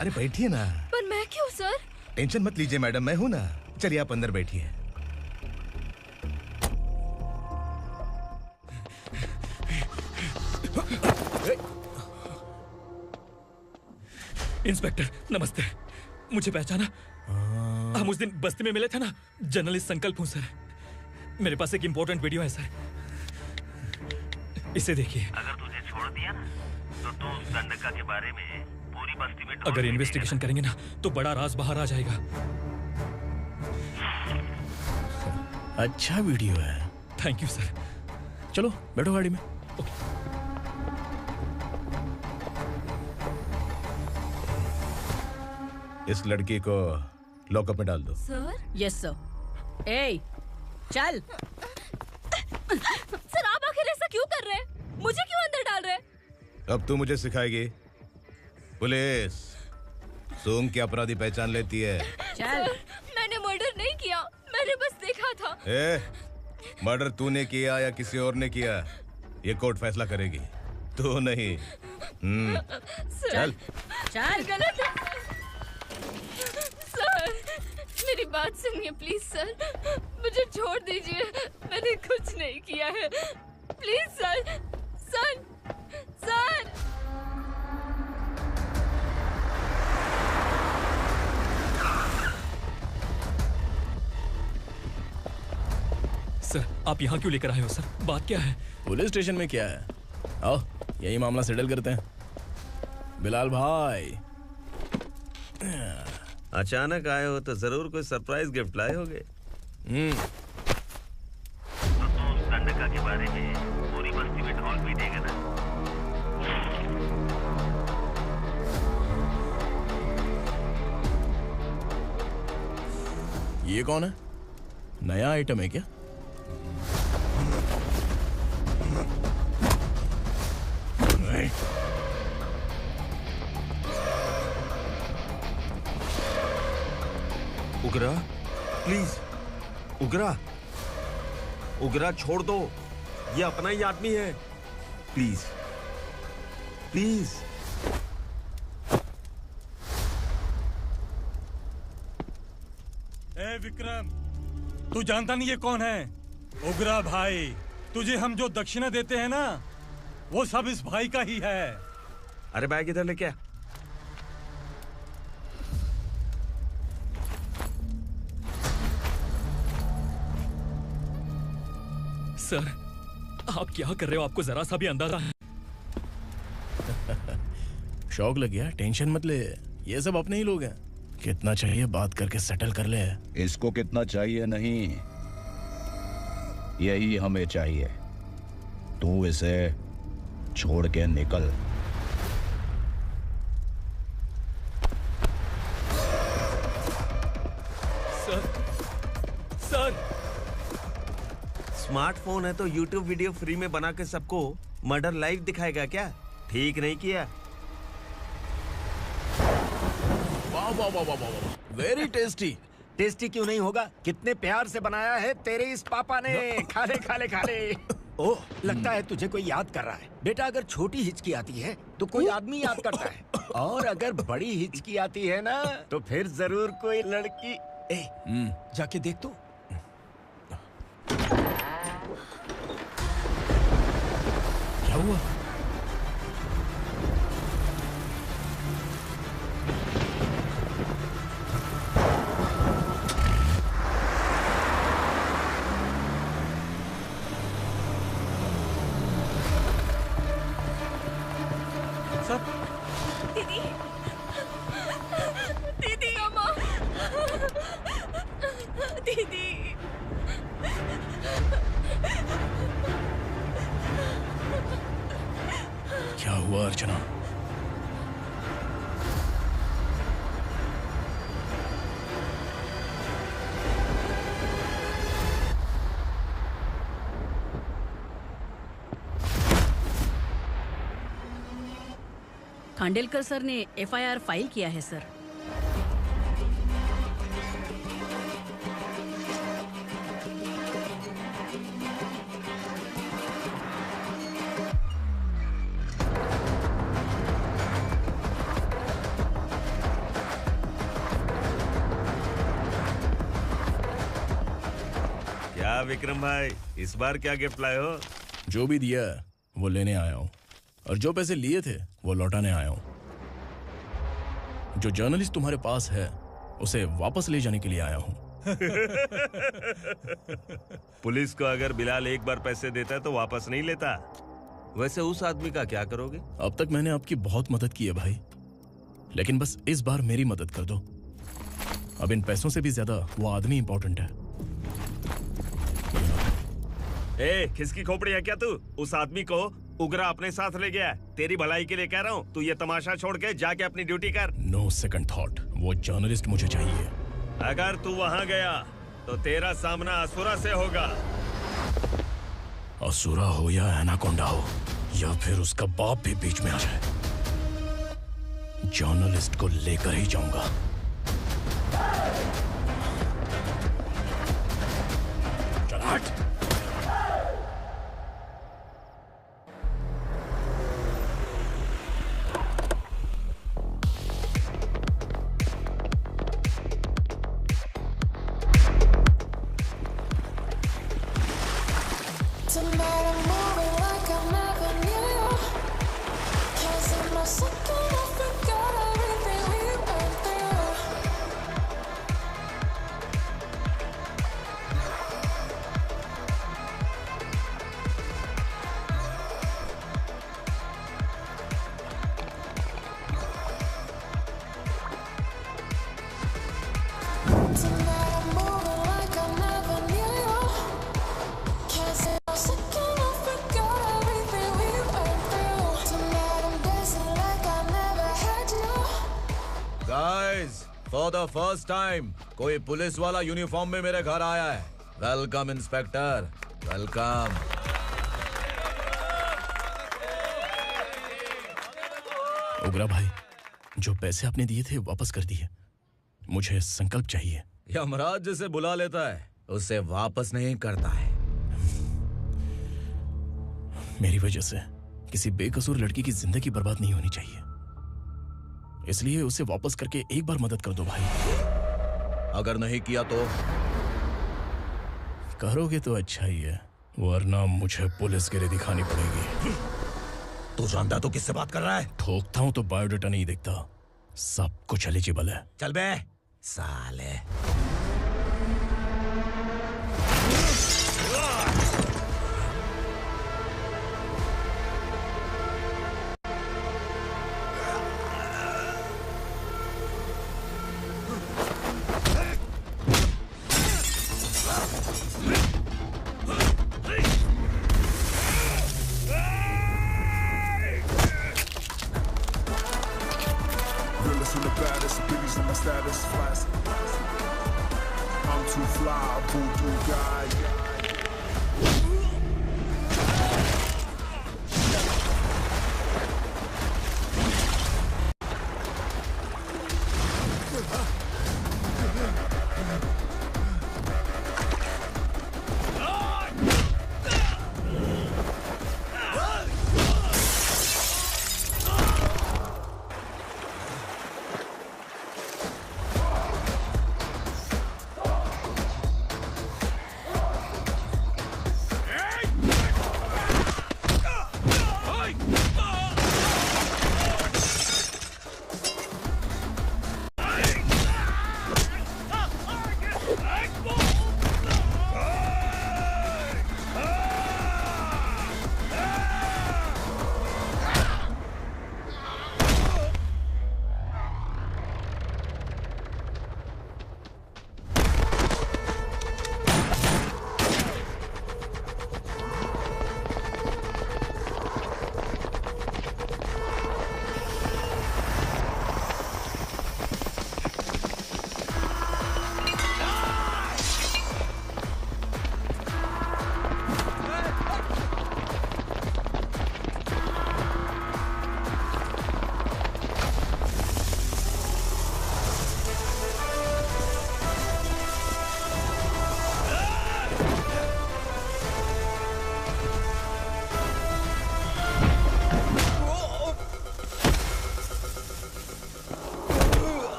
अरे बैठिए ना। पर मैं क्यों सर? टेंशन मत लीजिए मैडम, मैं हूं ना। चलिए आप अंदर बैठिए। इंस्पेक्टर नमस्ते, मुझे पहचाना? हम उस दिन बस्ती में मिले थे ना। जर्नलिस्ट संकल्प हूँ सर। मेरे पास एक इम्पोर्टेंट वीडियो है सर, इसे देखिए। अगर तुझे छोड़ दिया ना तो तू उस दंडका के बारे में पूरी बस्ती में अगर इन्वेस्टिगेशन करेंगे ना तो बड़ा राज बाहर आ जाएगा। अच्छा वीडियो है। Thank you sir. चलो बैठो गाड़ी में। इस लड़की को लॉकअप में डाल दो। सर? Yes sir. ए, चल। सर आप आखिर ऐसा क्यों कर रहे हैं? मुझे क्यों अंदर डाल रहे हैं? अब तू मुझे सिखाएगी? पुलिस सूंघ के अपराधी पहचान लेती है। सर, मैंने मर्डर नहीं किया, मैंने बस देखा था। मर्डर तूने किया या किसी और ने किया, ये कोर्ट फैसला करेगी, तू नहीं। चल चल। गलत है। सर मेरी बात सुनिए प्लीज सर, मुझे छोड़ दीजिए, मैंने कुछ नहीं किया है, please sir. Sir sir sir आप यहाँ क्यों लेकर आए हो सर? बात क्या है? पुलिस स्टेशन में क्या है? आओ यही मामला सेटल करते हैं। बिलाल भाई अचानक आए हो तो जरूर कोई सरप्राइज गिफ्ट लाए होगे। तो उस दंडका के बारे में पूरी बस्ती में ढोल पीटेगा ना। ये कौन है? नया आइटम है क्या? उगरा प्लीज, उगरा उगरा छोड़ दो, ये अपना ही आदमी है, प्लीज प्लीज। ए विक्रम, तू जानता नहीं ये कौन है? उगरा भाई। तुझे हम जो दक्षिणा देते हैं ना, वो सब इस भाई का ही है। अरे बैग इधर लेके आ। सर आप क्या कर रहे हो? आपको जरा सा भी अंदाजा है? शौक लग गया? टेंशन मत ले, ये सब अपने ही लोग हैं। कितना चाहिए बात करके सेटल कर ले। इसको कितना चाहिए नहीं, यही हमें चाहिए। तू इसे छोड़ के निकल। सर स्मार्टफोन है तो YouTube वीडियो फ्री में बना के सबको मर्डर लाइव दिखाएगा क्या? ठीक नहीं किया। वाह वाह वाह वाह वाह, वेरी टेस्टी। टेस्टी क्यों नहीं होगा? कितने प्यार से बनाया है तेरे इस पापा ने। खा ले खा ले खा ले। ओह, लगता है तुझे कोई याद कर रहा है। बेटा अगर छोटी हिचकी आती है तो कोई आदमी याद करता है, और अगर बड़ी हिचकी आती है ना तो फिर जरूर कोई लड़की। जाके देख तो। क्या हुआ? दीदी, दीदी, अम्मा, दीदी। क्या हुआ अर्चना? खांडेलकर सर ने एफआईआर फाइल किया है सर। क्या विक्रम भाई, इस बार क्या गिफ्ट लाए हो? जो भी दिया है वो लेने आया हूँ, और जो पैसे लिए थे वो लौटाने आया हूँ। जो जर्नलिस्ट तुम्हारे पास है उसे वापस ले जाने के लिए आया हूँ। पुलिस को अगर बिलाल एक बार पैसे देता है तो वापस नहीं लेता। वैसे उस आदमी का क्या करोगे? अब तक मैंने आपकी बहुत मदद की है भाई, लेकिन बस इस बार मेरी मदद कर दो। अब इन पैसों से भी ज्यादा वो आदमी इंपॉर्टेंट है। ए, किसकी खोपड़ी है क्या तू? उस आदमी को उगरा अपने साथ ले गया है। तेरी भलाई के लिए कह रहा हूँ, तू ये तमाशा छोड़ के जाके अपनी ड्यूटी कर। नो सेकंड थॉट, वो जर्नलिस्ट मुझे चाहिए। अगर तू वहाँ गया तो तेरा सामना असुरा से होगा। असुरा हो या एनाकोंडा हो या फिर उसका बाप भी बीच में आ जाए, जर्नलिस्ट को लेकर ही जाऊंगा। चल हट। Tonight I'm moving like I never knew you. Can't see my second, I forgot everything we went through. Tonight I'm moving like I never knew you. Can't see my second, I forgot everything we went through. Tonight I'm dancing like I never had you. Guys, for the first time कोई police वाला uniform में मेरे घर आया है। Welcome inspector, welcome. उगरा भाई, जो पैसे आपने दिए थे वापस कर दिए। मुझे संकल्प चाहिए। यमराज जिसे बुला लेता है उसे वापस नहीं करता है। मेरी वजह से किसी बेकसूर लड़की की जिंदगी बर्बाद नहीं होनी चाहिए, इसलिए उसे वापस करके एक बार मदद कर दो भाई। अगर नहीं किया तो? करोगे तो अच्छा ही है, वरना मुझे पुलिसगिरी दिखानी पड़ेगी। तू जानता तो किससे बात कर रहा है? ठोकता हूं तो बायोडाटा नहीं दिखता, सब कुछ एलिजिबल है। चल बे साले। Realest and the baddest, biggies in my status, flies. I'm too fly, voodoo guy.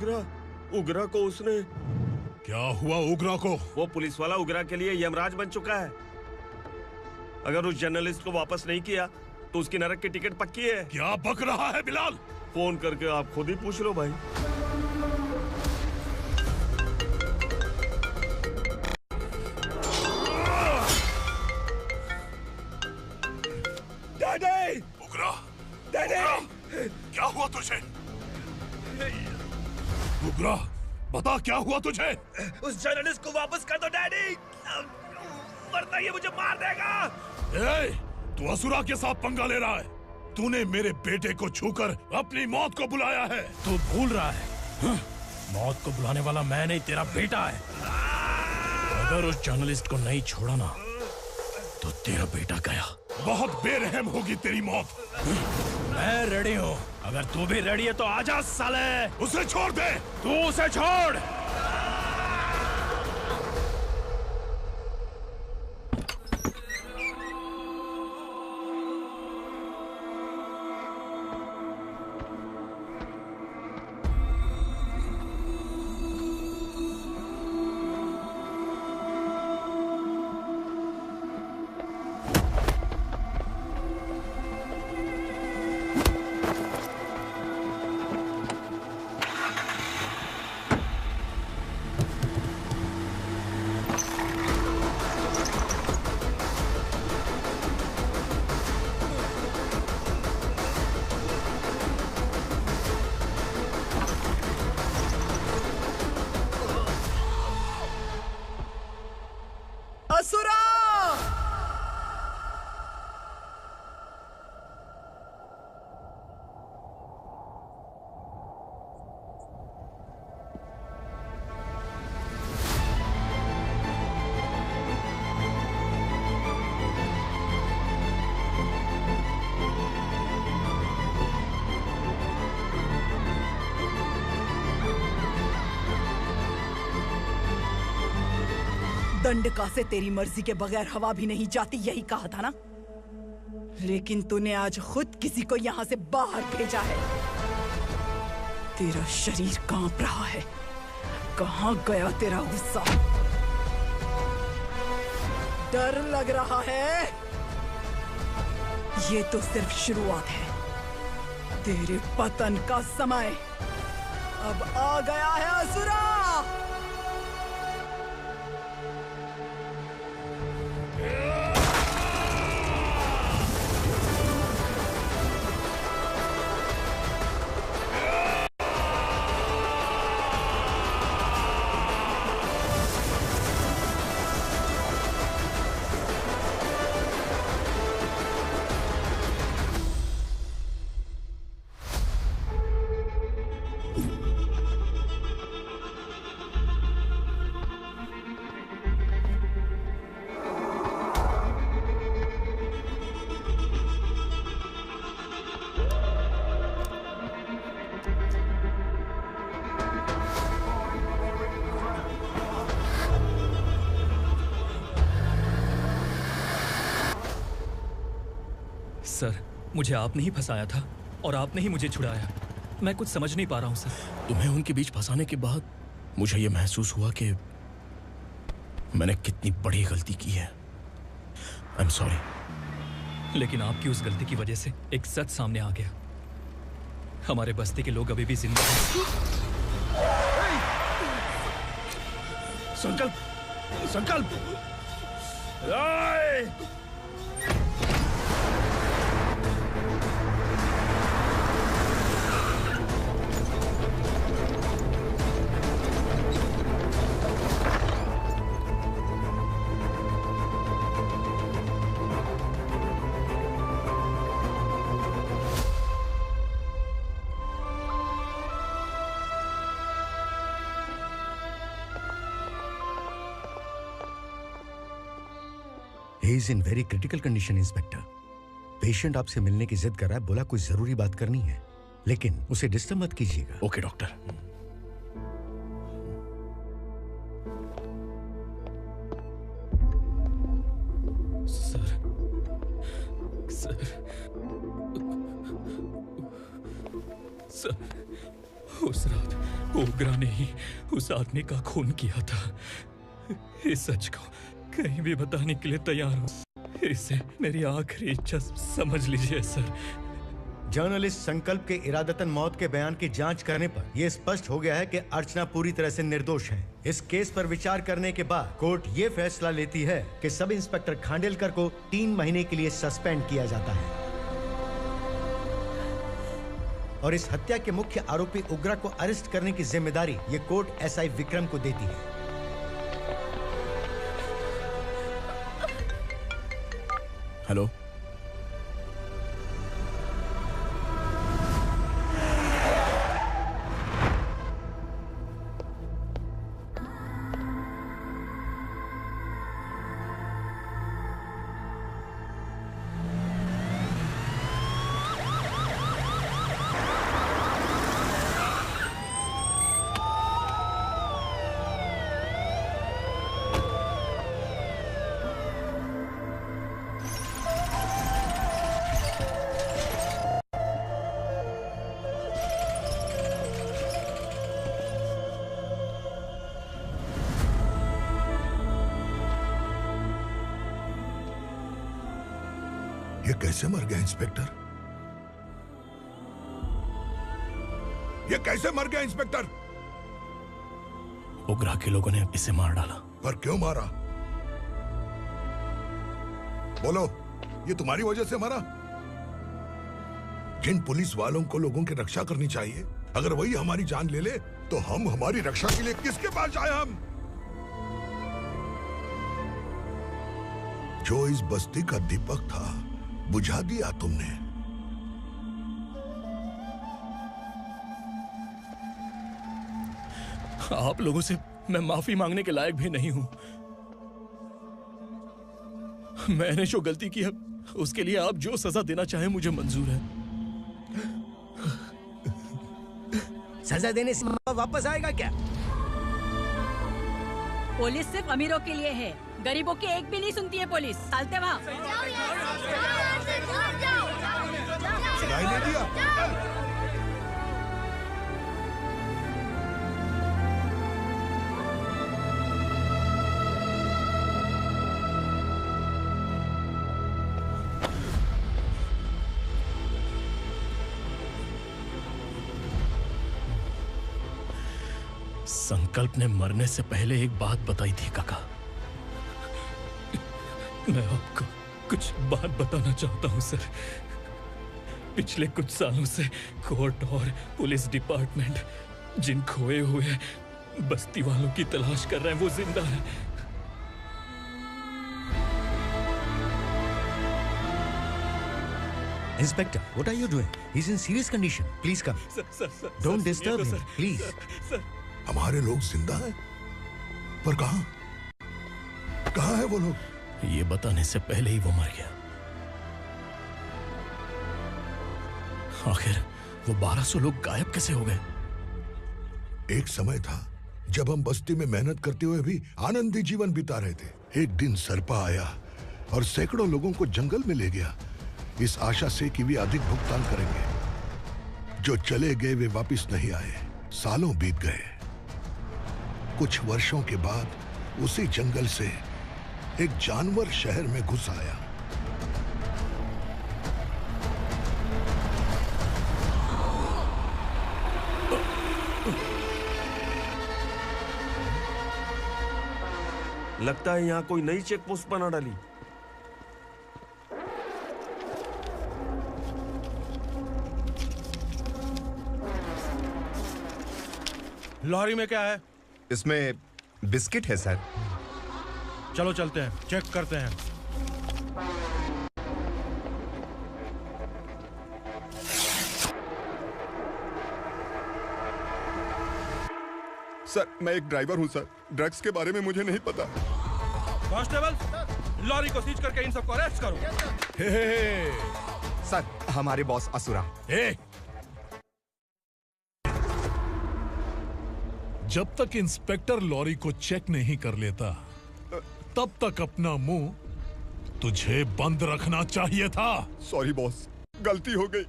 उगरा को उसने। क्या हुआ उगरा को? वो पुलिस वाला उगरा के लिए यमराज बन चुका है। अगर उस जर्नलिस्ट को वापस नहीं किया तो उसकी नरक की टिकट पक्की है। क्या बक रहा है बिलाल? फोन करके आप खुद ही पूछ लो भाई। डैडी! उगरा! डैडी! क्या हुआ तुझे? उगरा, बता क्या हुआ तुझे? उस जर्नलिस्ट को वापस कर दो डैडी, वरना ये मुझे मार देगा। तू असुरा के साथ पंगा ले रहा है। तूने मेरे बेटे को छूकर अपनी मौत को बुलाया है। तू भूल रहा है, मौत को बुलाने वाला मैं नहीं, तेरा बेटा है। अगर उस जर्नलिस्ट को नहीं छोड़ा ना तो तेरा बेटा गया। बहुत बेरहम होगी तेरी मौत। मैं रेडी हूँ, अगर तू भी रेडी है तो आजा साले। उसे छोड़ दे। तू उसे छोड़। असुरा! दंडका से तेरी मर्जी के बगैर हवा भी नहीं जाती, यही कहा था ना? लेकिन तूने आज खुद किसी को यहाँ से बाहर भेजा है। तेरा शरीर कांप रहा है। कहाँ गया तेरा गुस्सा? डर लग रहा है? ये तो सिर्फ शुरुआत है। तेरे पतन का समय अब आ गया है असुरा। सर, मुझे आपने ही फंसाया था और आपने ही मुझे छुड़ाया। मैं कुछ समझ नहीं पा रहा हूँ सर। तुम्हें उनके बीच फंसाने के बाद मुझे यह महसूस हुआ कि मैंने कितनी बड़ी गलती की है। I am sorry. लेकिन आपकी उस गलती की वजह से एक सच सामने आ गया। हमारे बस्ती के लोग अभी भी जिंदा हैं। संकल्प! संकल्प! He is in very critical condition, inspector. Patient आपसे मिलने की जिद कर रहा है, बोला कोई जरूरी बात करनी है, लेकिन उसे डिस्टर्ब मत कीजिएगा। Okay doctor. सर उस रात ओग्रा ने ही उस आदमी का खून किया था। इस सच को कहीं भी बताने के लिए तैयार हूँ। इसे मेरी आखिरी इच्छा समझ लीजिए सर। जर्नलिस्ट संकल्प के इरादतन मौत के बयान की जांच करने पर यह स्पष्ट हो गया है कि अर्चना पूरी तरह से निर्दोष है। इस केस पर विचार करने के बाद कोर्ट ये फैसला लेती है कि सब इंस्पेक्टर खांडेलकर को 3 महीने के लिए सस्पेंड किया जाता है और इस हत्या के मुख्य आरोपी उग्रा को अरेस्ट करने की जिम्मेदारी ये कोर्ट एसआई विक्रम को देती है। हेलो, ये कैसे मर गया इंस्पेक्टर? ये कैसे मर गया इंस्पेक्टर? उग्रा के लोगों ने इसे मार डाला। पर क्यों मारा? बोलो, ये तुम्हारी वजह से मरा? जिन पुलिस वालों को लोगों की रक्षा करनी चाहिए, अगर वही हमारी जान ले ले तो हम हमारी रक्षा के लिए किसके पास जाए? हम जो इस बस्ती का दीपक था बुझा दिया तुमने। आप लोगों से मैं माफी मांगने के लायक भी नहीं हूं। मैंने जो गलती की है उसके लिए आप जो सजा देना चाहे मुझे मंजूर है। सजा देने से वापस आएगा क्या? पुलिस सिर्फ अमीरों के लिए है, गरीबों की एक भी नहीं सुनती है पुलिस। चलते वहाँ। सुनाई नहीं दिया? संकल्प ने मरने से पहले एक बात बताई थी काका। मैं आपको कुछ बात बताना चाहता हूं सर। पिछले कुछ सालों से कोर्ट और पुलिस डिपार्टमेंट जिन खोए हुए बस्ती वालों की तलाश कर रहे हैं वो जिंदा है। Inspector, what are you doing? He's in serious condition. Please come. Don't disturb him, please. हमारे लोग जिंदा हैं? पर कहां? कहां है वो लोग? ये बताने से पहले ही वो मर गया। आखिर वो 1200 लोग गायब कैसे हो गए? एक समय था जब हम बस्ती में मेहनत करते हुए भी आनंदी जीवन बिता रहे थे। एक दिन सरपा आया और सैकड़ों लोगों को जंगल में ले गया, इस आशा से कि वे अधिक भुगतान करेंगे। जो चले गए वे वापस नहीं आए। सालों बीत गए। कुछ वर्षों के बाद उसी जंगल से एक जानवर शहर में घुस आया। लगता है यहाँ कोई नई चेक पोस्ट बना डाली। लॉरी में क्या है? इसमें बिस्किट है सर। चलो चलते हैं, चेक करते हैं। सर, मैं एक ड्राइवर हूं सर। ड्रग्स के बारे में मुझे नहीं पता। कांस्टेबल, लॉरी को सीज करके इन सबको अरेस्ट करो। सर, हमारे बॉस असुरा। जब तक इंस्पेक्टर लॉरी को चेक नहीं कर लेता तब तक अपना मुंह तुझे बंद रखना चाहिए था। सॉरी बॉस, गलती हो गई।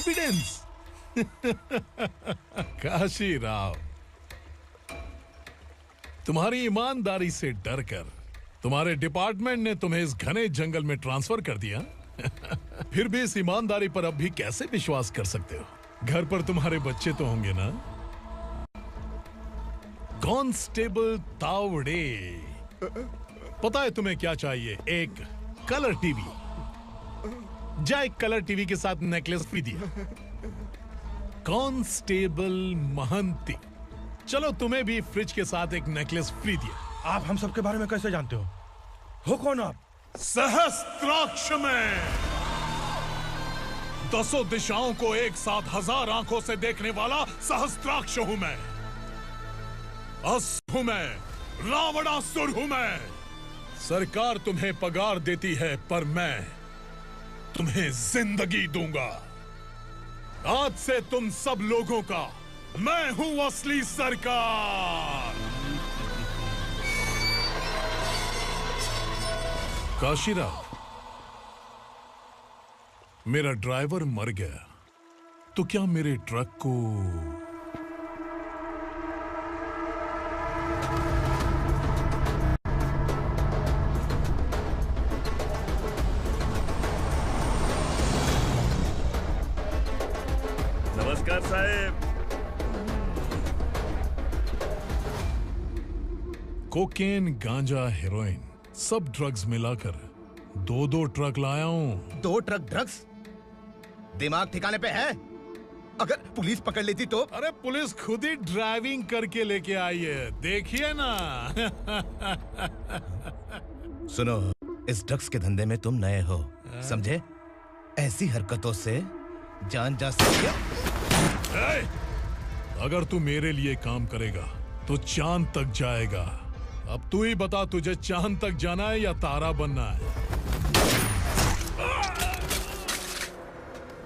एविडेंस। काशी राव, तुम्हारी ईमानदारी से डरकर तुम्हारे डिपार्टमेंट ने तुम्हें इस घने जंगल में ट्रांसफर कर दिया। फिर भी इस ईमानदारी पर अब भी कैसे विश्वास कर सकते हो? घर पर तुम्हारे बच्चे तो होंगे ना? कांस्टेबल तावड़े, पता है तुम्हें क्या चाहिए? एक कलर टीवी। जा एक कलर टीवी के साथ नेकलेस फ्री दिया। कांस्टेबल महंती, चलो तुम्हें भी फ्रिज के साथ एक नेकलेस फ्री दिया। आप हम सबके बारे में कैसे जानते हो कौन आप? सहस्त्राक्ष में 10 दिशाओं को एक साथ 1000 आंखों से देखने वाला सहस्त्राक्ष हूं मैं। असुर हूं मैं, रावणासुर हूं मैं। सरकार तुम्हें पगार देती है पर मैं तुम्हें जिंदगी दूंगा। आज से तुम सब लोगों का मैं हूं असली सरकार। काशीराव, मेरा ड्राइवर मर गया तो क्या मेरे ट्रक को नमस्कार साहब। कोकेन, गांजा, हेरोइन, सब ड्रग्स मिलाकर 2 ट्रक लाया हूं। 2 ट्रक ड्रग्स? दिमाग ठिकाने पे है? अगर पुलिस पकड़ लेती तो? अरे पुलिस खुद ही ड्राइविंग करके लेके आई है, देखिए ना। सुनो, इस ड्रग्स के धंधे में तुम नए हो, समझे? ऐसी हरकतों से जान जा सकती है। अगर तू मेरे लिए काम करेगा तो चांद तक जाएगा। अब तू ही बता, तुझे चांद तक जाना है या तारा बनना है?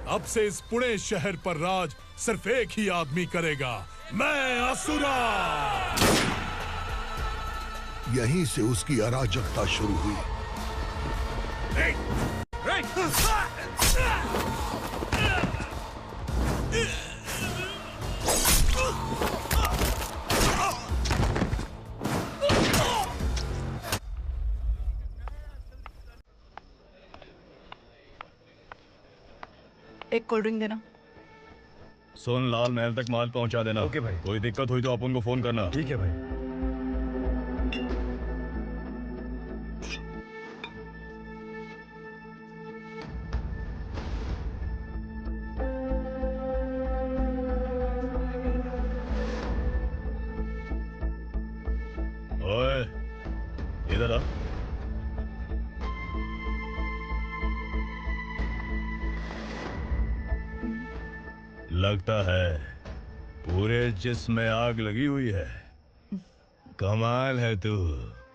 अब से इस पुणे शहर पर राज सिर्फ एक ही आदमी करेगा, मैं असुरा। यहीं से उसकी अराजकता शुरू हुई। एक कोल्ड ड्रिंक देना। सोनलाल महल तक माल पहुंचा देना। ओके भाई। कोई दिक्कत हुई तो अपन को फोन करना। ठीक है भाई। ओए, इधर आ। लगता है पूरे जिस्म में आग लगी हुई है। कमाल है तू।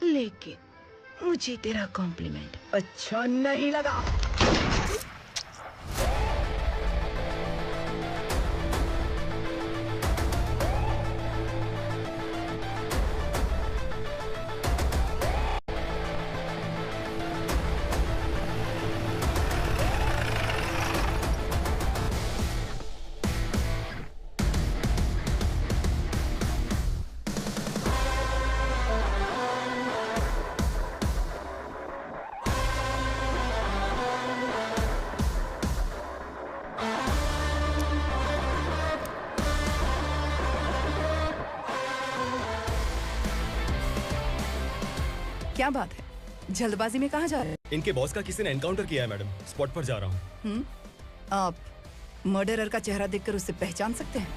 लेकिन मुझे तेरा कॉम्प्लीमेंट अच्छा नहीं लगा। क्या बात है, जल्दबाजी में कहाँ जा रहे हैं? इनके बॉस का किसी ने एनकाउंटर किया है मैडम, स्पॉट पर जा रहा हूँ। आप मर्डरर का चेहरा देखकर उसे पहचान सकते हैं?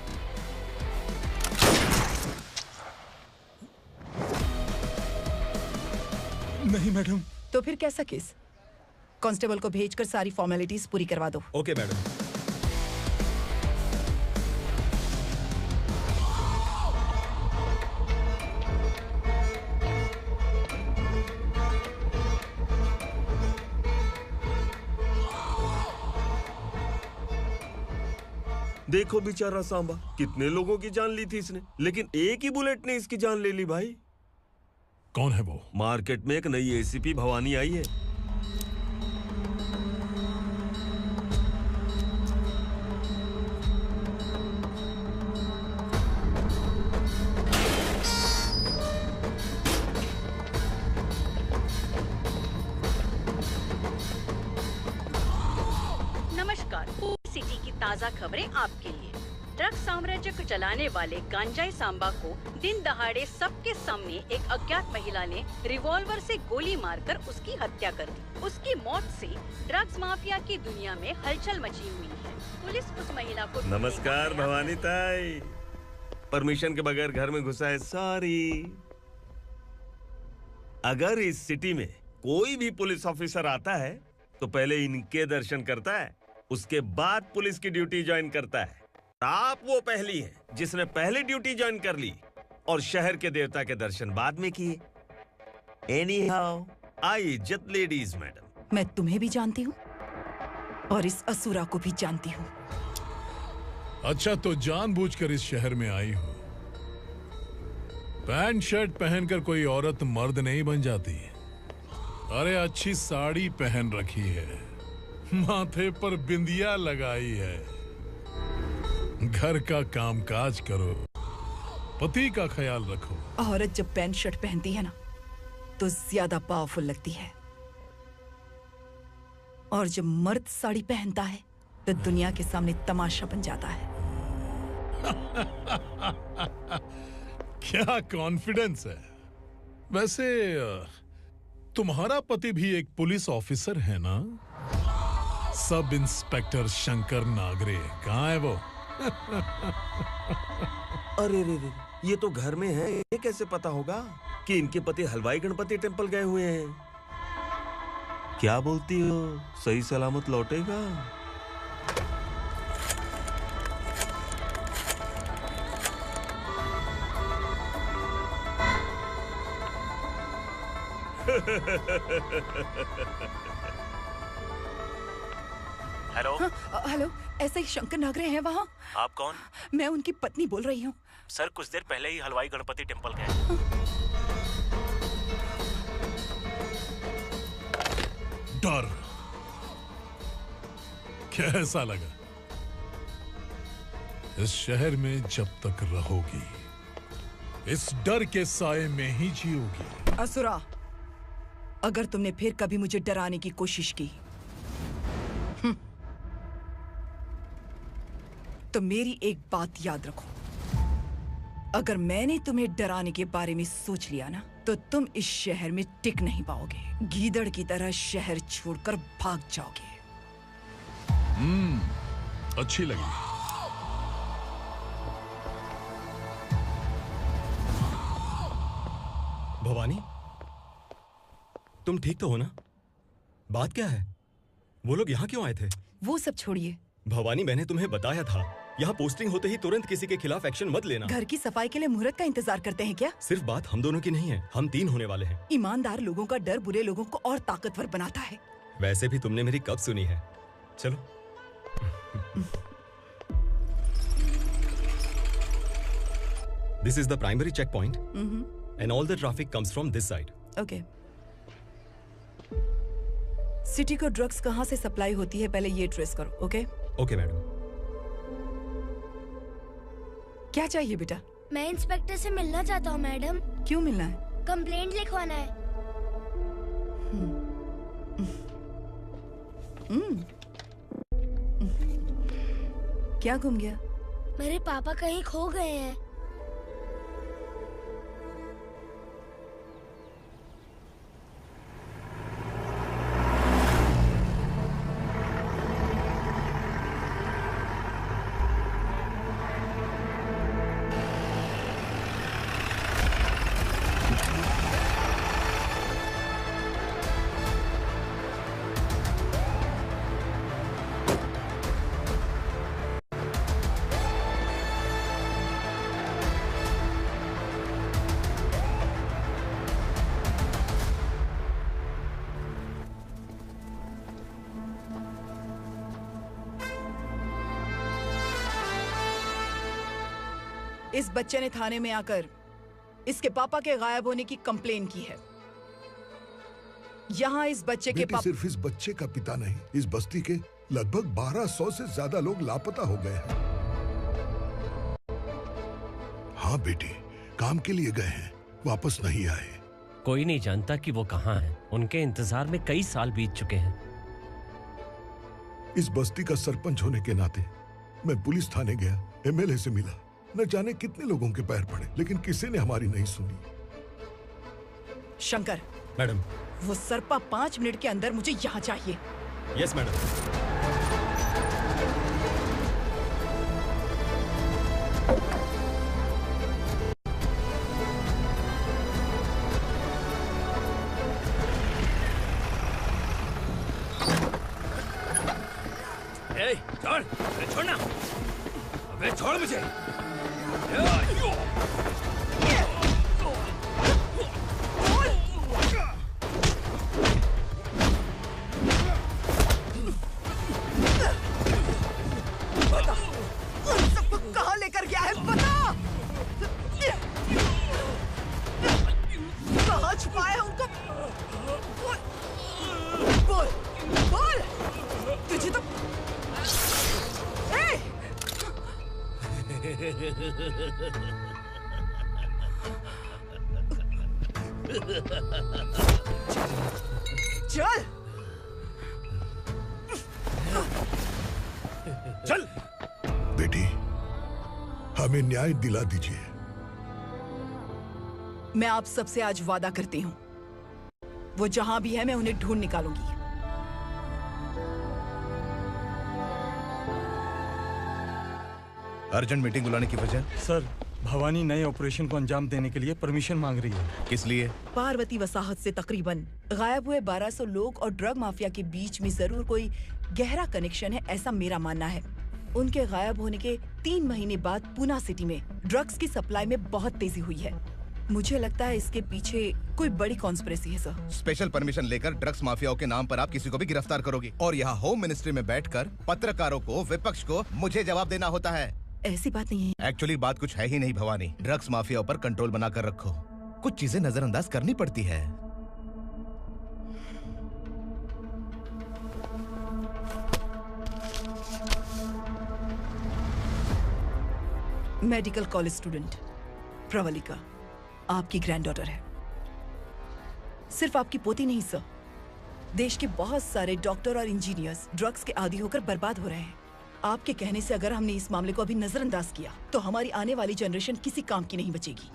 नहीं मैडम। तो फिर कैसा केस? कांस्टेबल को भेजकर सारी फॉर्मेलिटीज पूरी करवा दो। Okay madam. देखो बेचारा सांबा, कितने लोगों की जान ली थी इसने, लेकिन एक ही बुलेट ने इसकी जान ले ली भाई। कौन है वो? मार्केट में एक नई एसीपी भवानी आई है। ताज़ा खबरें आपके लिए। ड्रग्स साम्राज्य को चलाने वाले गांजाई सांबा को दिन दहाड़े सबके सामने एक अज्ञात महिला ने रिवॉल्वर से गोली मारकर उसकी हत्या कर दी। उसकी मौत से ड्रग्स माफिया की दुनिया में हलचल मची हुई है। पुलिस उस महिला को नमस्कार भवानी ताई, परमिशन के बगैर घर में घुसा है, सॉरी। अगर इस सिटी में कोई भी पुलिस ऑफिसर आता है तो पहले इनके दर्शन करता है, उसके बाद पुलिस की ड्यूटी ज्वाइन करता है। आप वो पहली हैं जिसने पहले ड्यूटी ज्वाइन कर ली और शहर के देवता के दर्शन बाद में किए। एनीहाउ, आई इज्जत लेडीज मैडम। मैं तुम्हें भी जानती हूँ और इस असुरा को भी जानती हूँ। अच्छा, तो जानबूझकर इस शहर में आई हो। पैंट शर्ट पहनकर कोई औरत मर्द नहीं बन जाती। अरे अच्छी साड़ी पहन रखी है, माथे पर बिंदिया लगाई है, घर का कामकाज करो, पति का ख्याल रखो। औरत जब पैंट शर्ट पहनती है ना तो ज्यादा पावरफुल लगती है, और जब मर्द साड़ी पहनता है तो दुनिया के सामने तमाशा बन जाता है। क्या कॉन्फिडेंस है। वैसे तुम्हारा पति भी एक पुलिस ऑफिसर है ना? सब इंस्पेक्टर शंकर नागरे, कहाँ है वो? अरे रे रे, ये तो घर में है, ये कैसे पता होगा कि इनके पति हलवाई गणपति टेम्पल गए हुए हैं? क्या बोलती हो, सही सलामत लौटेगा? हेलो। हेलो, ऐसे ही शंकर नागरे हैं वहाँ? आप कौन? मैं उनकी पत्नी बोल रही हूँ। सर कुछ देर पहले ही हलवाई गणपति टेम्पल गए। डर कैसा लगा? इस शहर में जब तक रहोगी इस डर के साए में ही जियोगी। असुरा, अगर तुमने फिर कभी मुझे डराने की कोशिश की तो मेरी एक बात याद रखो, अगर मैंने तुम्हें डराने के बारे में सोच लिया ना तो तुम इस शहर में टिक नहीं पाओगे। गीदड़ की तरह शहर छोड़कर भाग जाओगे। अच्छी लगी। भवानी, तुम ठीक तो हो ना? बात क्या है? वो लोग यहाँ क्यों आए थे? वो सब छोड़िए। भवानी, मैंने तुम्हें बताया था, यहाँ पोस्टिंग होते ही तुरंत किसी के खिलाफ एक्शन मत लेना। घर की सफाई के लिए मुहूर्त का इंतजार करते हैं क्या? सिर्फ बात हम दोनों की नहीं है, हम 3 होने वाले हैं। ईमानदार लोगों का डर बुरे लोगों को और ताकतवर बनाता है। वैसे भी तुमने मेरी कब सुनी है? चलो। This is the primary checkpoint, and all the traffic comes from this side. Okay. City को ड्रग्स कहाँ से सप्लाई होती है पहले ये ट्रेस करो, ओके? Okay madam. क्या चाहिए बेटा? मैं इंस्पेक्टर से मिलना चाहता हूँ मैडम। क्यों मिलना है? कंप्लेंट लिखवाना है। क्या गुम गया? मेरे पापा कहीं खो गए हैं। इस बच्चे ने थाने में आकर इसके पापा के गायब होने की कंप्लेन की है। यहाँ इस बच्चे के पापा सिर्फ इस बच्चे का पिता नहीं, इस बस्ती के लगभग 1200 से ज्यादा लोग लापता हो गए हैं। हाँ बेटी, काम के लिए गए हैं, वापस नहीं आए। कोई नहीं जानता कि वो कहाँ हैं। उनके इंतजार में कई साल बीत चुके हैं। इस बस्ती का सरपंच होने के नाते मैं पुलिस थाने गया, एमएलए से मिला, न जाने कितने लोगों के पैर पड़े, लेकिन किसी ने हमारी नहीं सुनी। शंकर। मैडम। वो सरपा 5 मिनट के अंदर मुझे यहाँ चाहिए। Yes madam. छोड़, अरे छोड़ना, अबे छोड़ मुझे। सबको कहाँ लेकर गया है बता। कहाँ छुपाया है उनको? बोल, बोल। तुझे तो चल चल। बेटी, हमें न्याय दिला दीजिए। मैं आप सबसे आज वादा करती हूँ, वो जहां भी है मैं उन्हें ढूंढ निकालूंगी। अर्जेंट मीटिंग बुलाने की वजह? सर, भवानी नए ऑपरेशन को अंजाम देने के लिए परमिशन मांग रही है। किस लिए? पार्वती वसाहत से तकरीबन गायब हुए 1200 लोग और ड्रग माफिया के बीच में जरूर कोई गहरा कनेक्शन है, ऐसा मेरा मानना है। उनके गायब होने के 3 महीने बाद पूना सिटी में ड्रग्स की सप्लाई में बहुत तेजी हुई है। मुझे लगता है इसके पीछे कोई बड़ी कॉन्स्पिरेसी है सर। स्पेशल परमिशन लेकर ड्रग्स माफियाओं के नाम पर आप किसी को भी गिरफ्तार करोगे और यहाँ होम मिनिस्ट्री में बैठकर पत्रकारों को, विपक्ष को मुझे जवाब देना होता है। ऐसी बात नहीं है। एक्चुअली बात कुछ है ही नहीं भवानी। ड्रग्स माफियाओं पर कंट्रोल बनाकर रखो, कुछ चीजें नजरअंदाज करनी पड़ती है। मेडिकल कॉलेज स्टूडेंट प्रवलिका आपकी ग्रैंडडॉटर है। सिर्फ आपकी पोती नहीं सर, देश के बहुत सारे डॉक्टर और इंजीनियर्स ड्रग्स के आदी होकर बर्बाद हो रहे हैं। आपके कहने से अगर हमने इस मामले को अभी नजरअंदाज किया तो हमारी आने वाली जनरेशन किसी काम की नहीं बचेगी।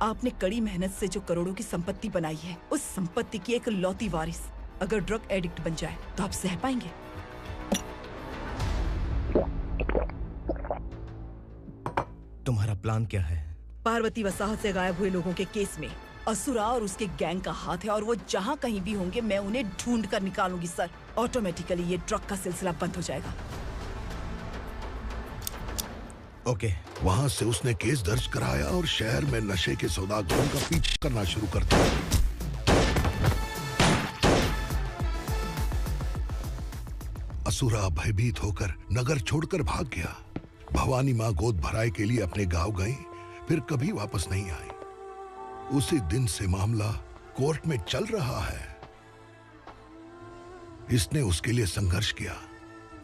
आपने कड़ी मेहनत से जो करोड़ों की संपत्ति बनाई है, उस संपत्ति की एक लौती वारिस अगर ड्रग एडिक्ट बन जाए तो आप सह पाएंगे? तुम्हारा प्लान क्या है? पार्वती वसाहत से गायब हुए लोगों के केस में असुरा और उसके गैंग का हाथ है और वो जहाँ कहीं भी होंगे मैं उन्हें ढूंढ कर निकालूंगी सर। ऑटोमेटिकली ये ड्रग का सिलसिला बंद हो जाएगा। ओके। वहाँ से उसने केस दर्ज कराया और शहर में नशे के सौदागरों का पीछा करना शुरू कर दिया। असुरा भयभीत होकर नगर छोड़कर भाग गया। भवानी माँ गोद भराई के लिए अपने गांव गई, फिर कभी वापस नहीं आई। उसी दिन से मामला कोर्ट में चल रहा है। इसने उसके लिए संघर्ष किया।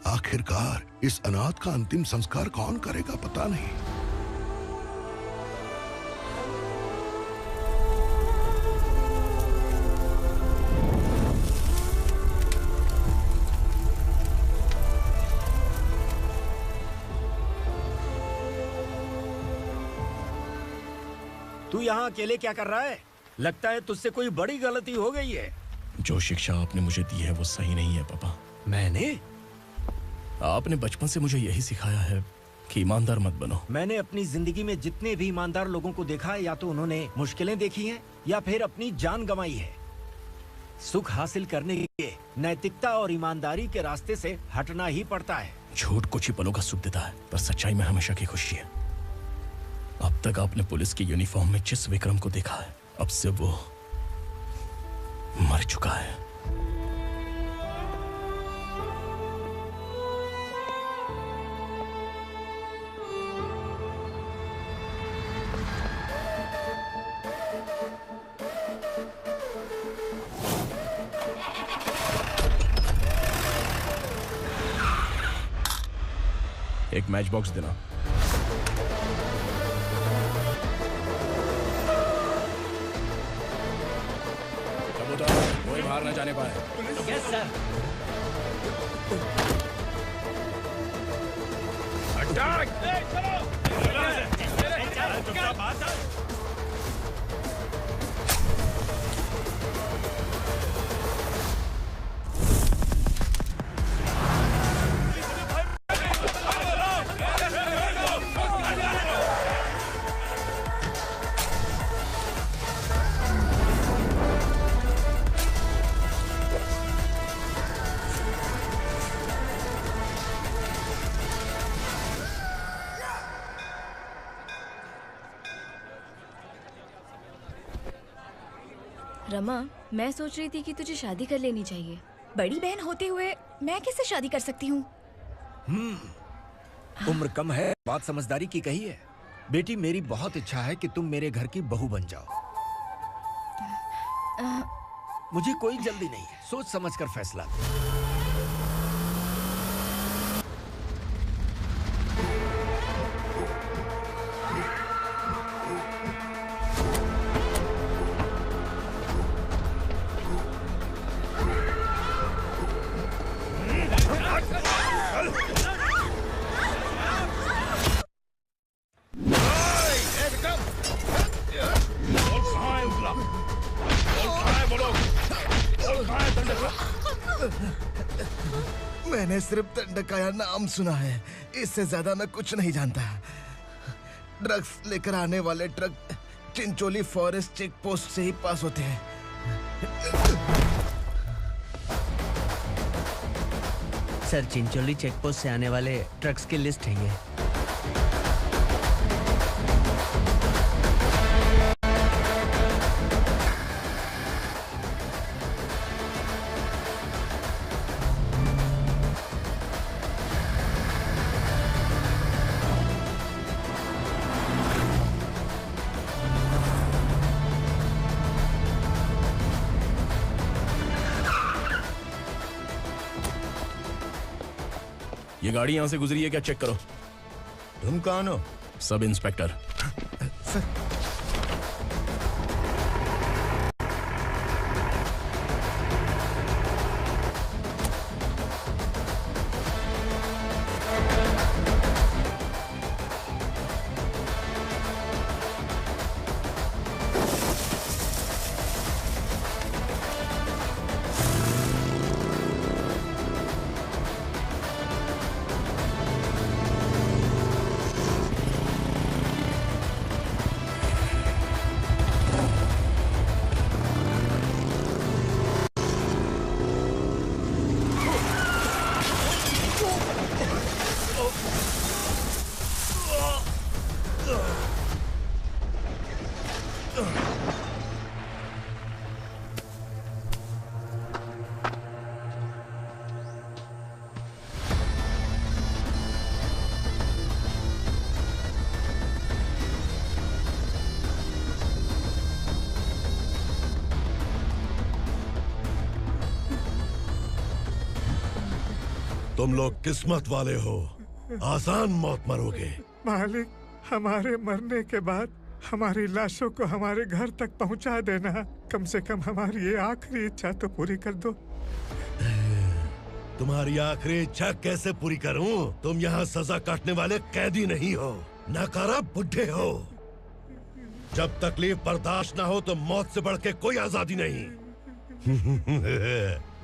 आखिरकार इस अनाथ का अंतिम संस्कार कौन करेगा पता नहीं। तू यहाँ अकेले क्या कर रहा है? लगता है तुझसे कोई बड़ी गलती हो गई है। जो शिक्षा आपने मुझे दी है वो सही नहीं है पापा। मैंने? आपने बचपन से मुझे यही सिखाया है कि ईमानदार मत बनो। मैंने अपनी जिंदगी में जितने भी ईमानदार लोगों को देखा है, या तो उन्होंने मुश्किलें देखी हैं या फिर अपनी जान गंवाई है। सुख हासिल करने के लिए नैतिकता और ईमानदारी के रास्ते से हटना ही पड़ता है। झूठ कुछ ही पलों का सुख देता है, पर सच्चाई में हमेशा की खुशी है। अब तक आपने पुलिस की यूनिफॉर्म में जिस विक्रम को देखा है, अब से वो मर चुका है। एक मैच बॉक्स देना। कोई बाहर न जाने पाए। Yes sir. रमा, मैं सोच रही थी कि तुझे शादी कर लेनी चाहिए। बड़ी बहन होते हुए मैं कैसे शादी कर सकती हूँ? उम्र कम है, बात समझदारी की कही है। बेटी, मेरी बहुत इच्छा है कि तुम मेरे घर की बहू बन जाओ। मुझे कोई जल्दी नहीं है, सोच समझ कर फैसला लो। मैंने सिर्फ दंडकाया नाम सुना है, इससे ज्यादा मैं कुछ नहीं जानता। ड्रग्स लेकर आने वाले truck Chincholi forest check post से ही पास होते हैं। सर, चिंचोली चेक पोस्ट से आने वाले ट्रक्स की लिस्ट है ये। ये गाड़ी यहां से गुजरी है क्या, चेक करो। तुम कौन हो? Sub inspector. तुम लोग किस्मत वाले हो, आसान मौत मरोगे। मालिक, हमारे मरने के बाद हमारी लाशों को हमारे घर तक पहुंचा देना। कम से कम हमारी ये आखिरी इच्छा तो पूरी कर दो। तुम्हारी आखिरी इच्छा कैसे पूरी करूं? तुम यहाँ सजा काटने वाले कैदी नहीं हो, नकारा बुढ़े हो। जब तकलीफ बर्दाश्त ना हो तो मौत से बढ़ के कोई आजादी नहीं।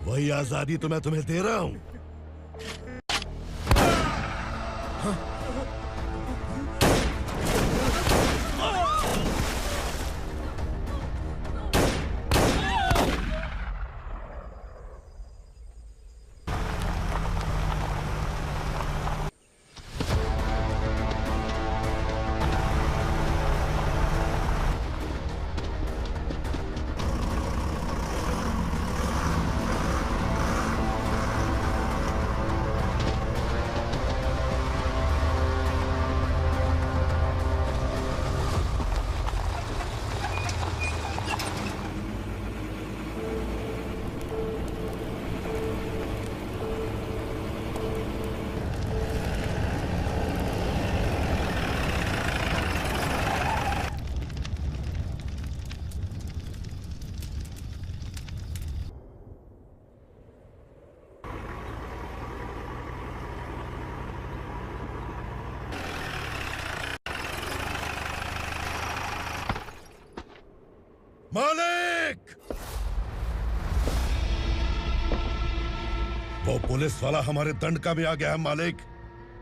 वही आजादी तो मैं तुम्हें दे रहा हूँ। मालिक! वो पुलिस वाला हमारे दंडका में आ गया है मालिक।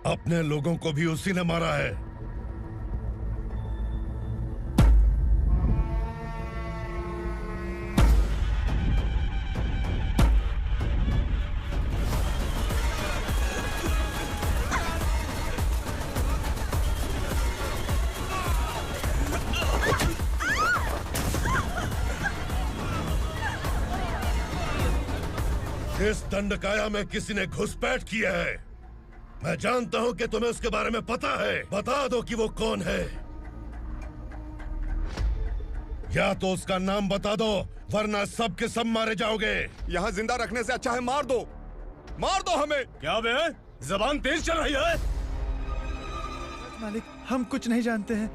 अपने लोगों को भी उसी ने मारा है। इस दंडकाया में किसी ने घुसपैठ किया है। मैं जानता हूं कि तुम्हें उसके बारे में पता है। बता दो कि वो कौन है। या तो उसका नाम बता दो, वरना सब के सब मारे जाओगे। यहाँ जिंदा रखने से अच्छा है मार दो हमें। क्या बे, जबान तेज चल रही है? मालिक, हम कुछ नहीं जानते हैं।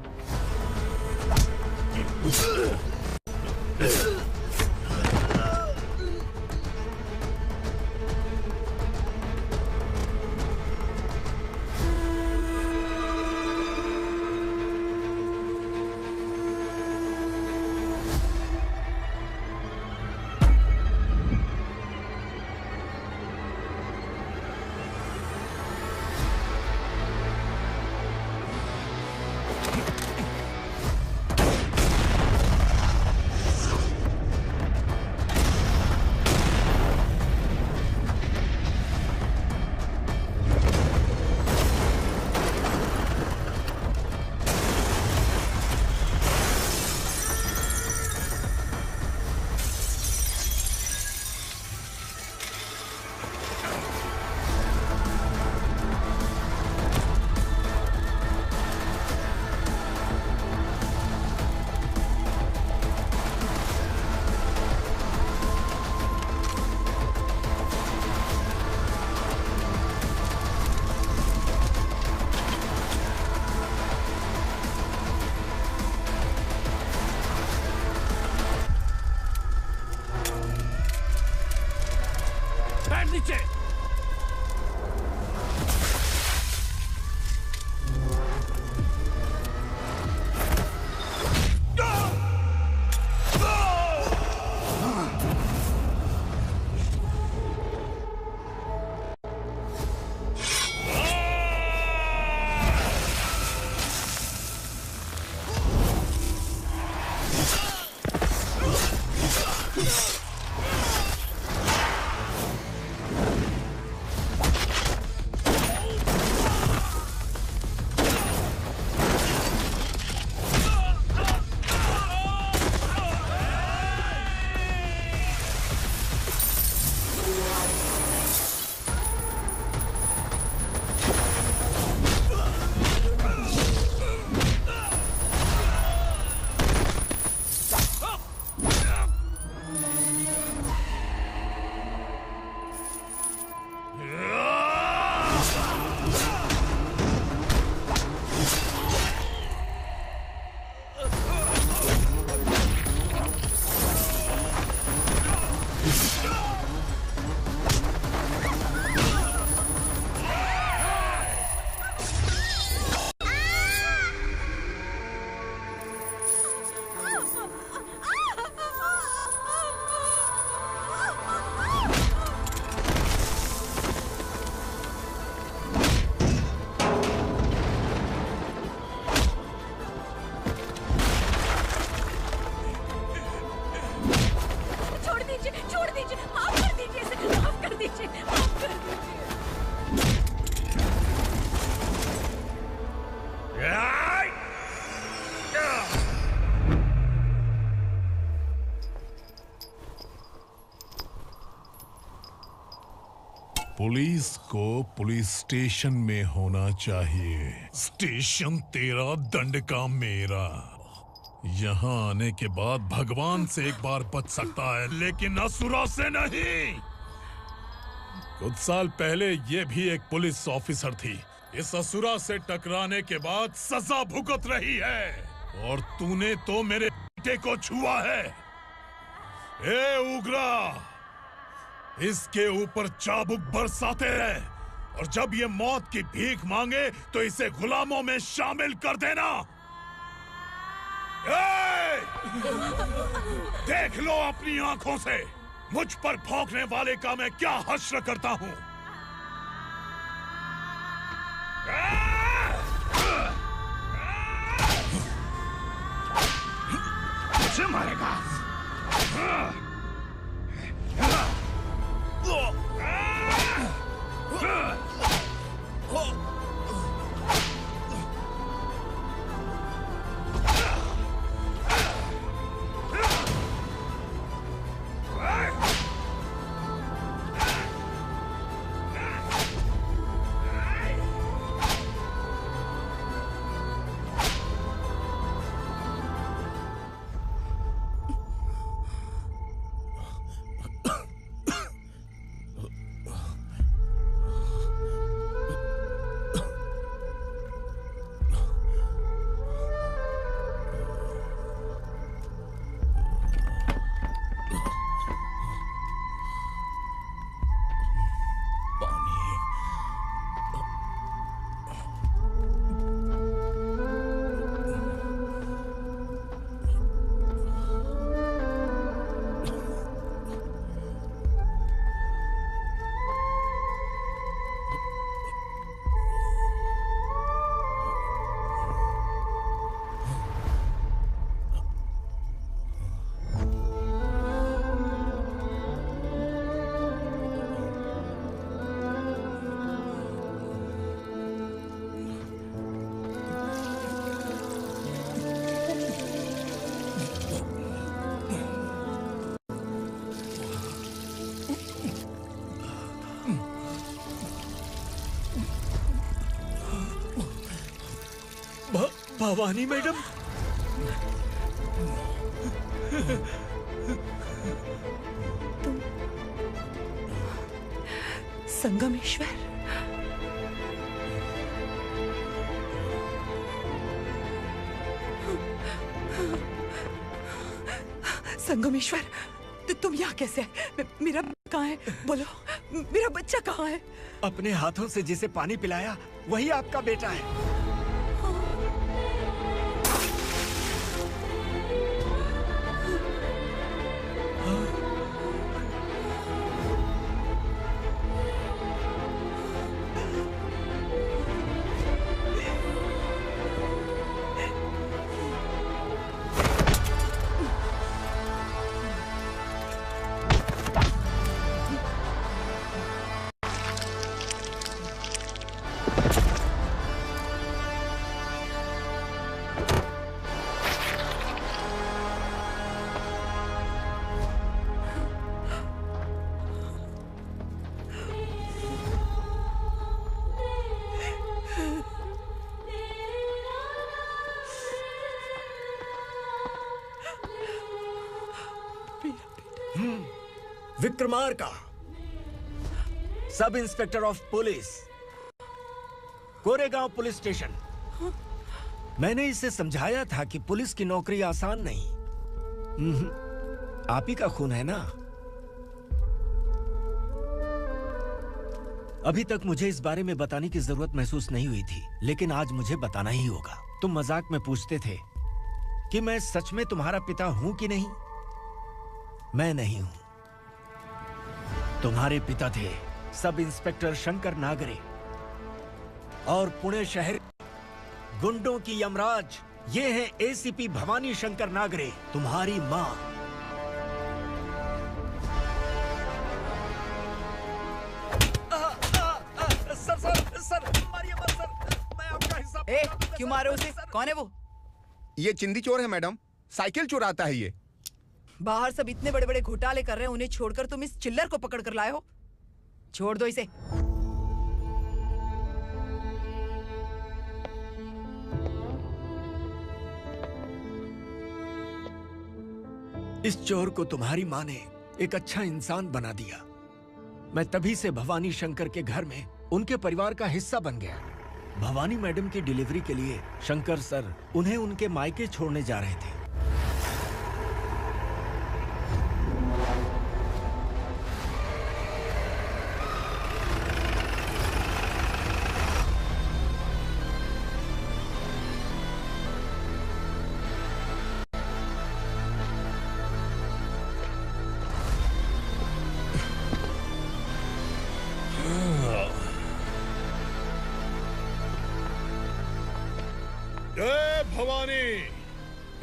पुलिस को पुलिस स्टेशन में होना चाहिए। स्टेशन तेरा, दंड का मेरा। यहाँ आने के बाद भगवान से एक बार बच सकता है, लेकिन असुरा से नहीं। कुछ साल पहले ये भी एक पुलिस ऑफिसर थी। इस असुरा से टकराने के बाद सजा भुगत रही है, और तूने तो मेरे बेटे को छुआ है। ए उग्रा, इसके ऊपर चाबुक बरसाते रहे, और जब ये मौत की भीख मांगे तो इसे गुलामों में शामिल कर देना। देख लो अपनी आंखों से मुझ पर भौंकने वाले का मैं क्या हश्र करता हूँ। मुझे मारेगा। भवानी मैडम, संगमेश्वर, संगमेश्वर, तुम यहाँ कैसे आए? मेरा कहाँ है? बोलो, मेरा बच्चा कहाँ है? अपने हाथों से जिसे पानी पिलाया वही आपका बेटा है। Vikramarka, sub inspector of police, Koregaon police station. मैंने इसे समझाया था कि पुलिस की नौकरी आसान नहीं। आप ही का खून है ना? अभी तक मुझे इस बारे में बताने की जरूरत महसूस नहीं हुई थी, लेकिन आज मुझे बताना ही होगा। तुम मजाक में पूछते थे कि मैं सच में तुम्हारा पिता हूं कि नहीं। मैं नहीं हूं। तुम्हारे पिता थे सब इंस्पेक्टर शंकर नागरे, और पुणे शहर गुंडों की यमराज ये है एसीपी भवानी शंकर नागरे, तुम्हारी मां। सर, मारिए मत सर, मैं आपका हिस्सा। क्यों मारो उसे? कौन है वो? ये चिंदी चोर है मैडम, साइकिल चुराता है ये। बाहर सब इतने बड़े बड़े घोटाले कर रहे हैं, उन्हें छोड़कर तुम इस चिल्लर को पकड़ कर लाए हो। छोड़ दो इसे। इस चोर को तुम्हारी माँ ने एक अच्छा इंसान बना दिया। मैं तभी से भवानी शंकर के घर में उनके परिवार का हिस्सा बन गया। भवानी मैडम की डिलीवरी के लिए शंकर सर उन्हें उनके मायके छोड़ने जा रहे थे। भवानी,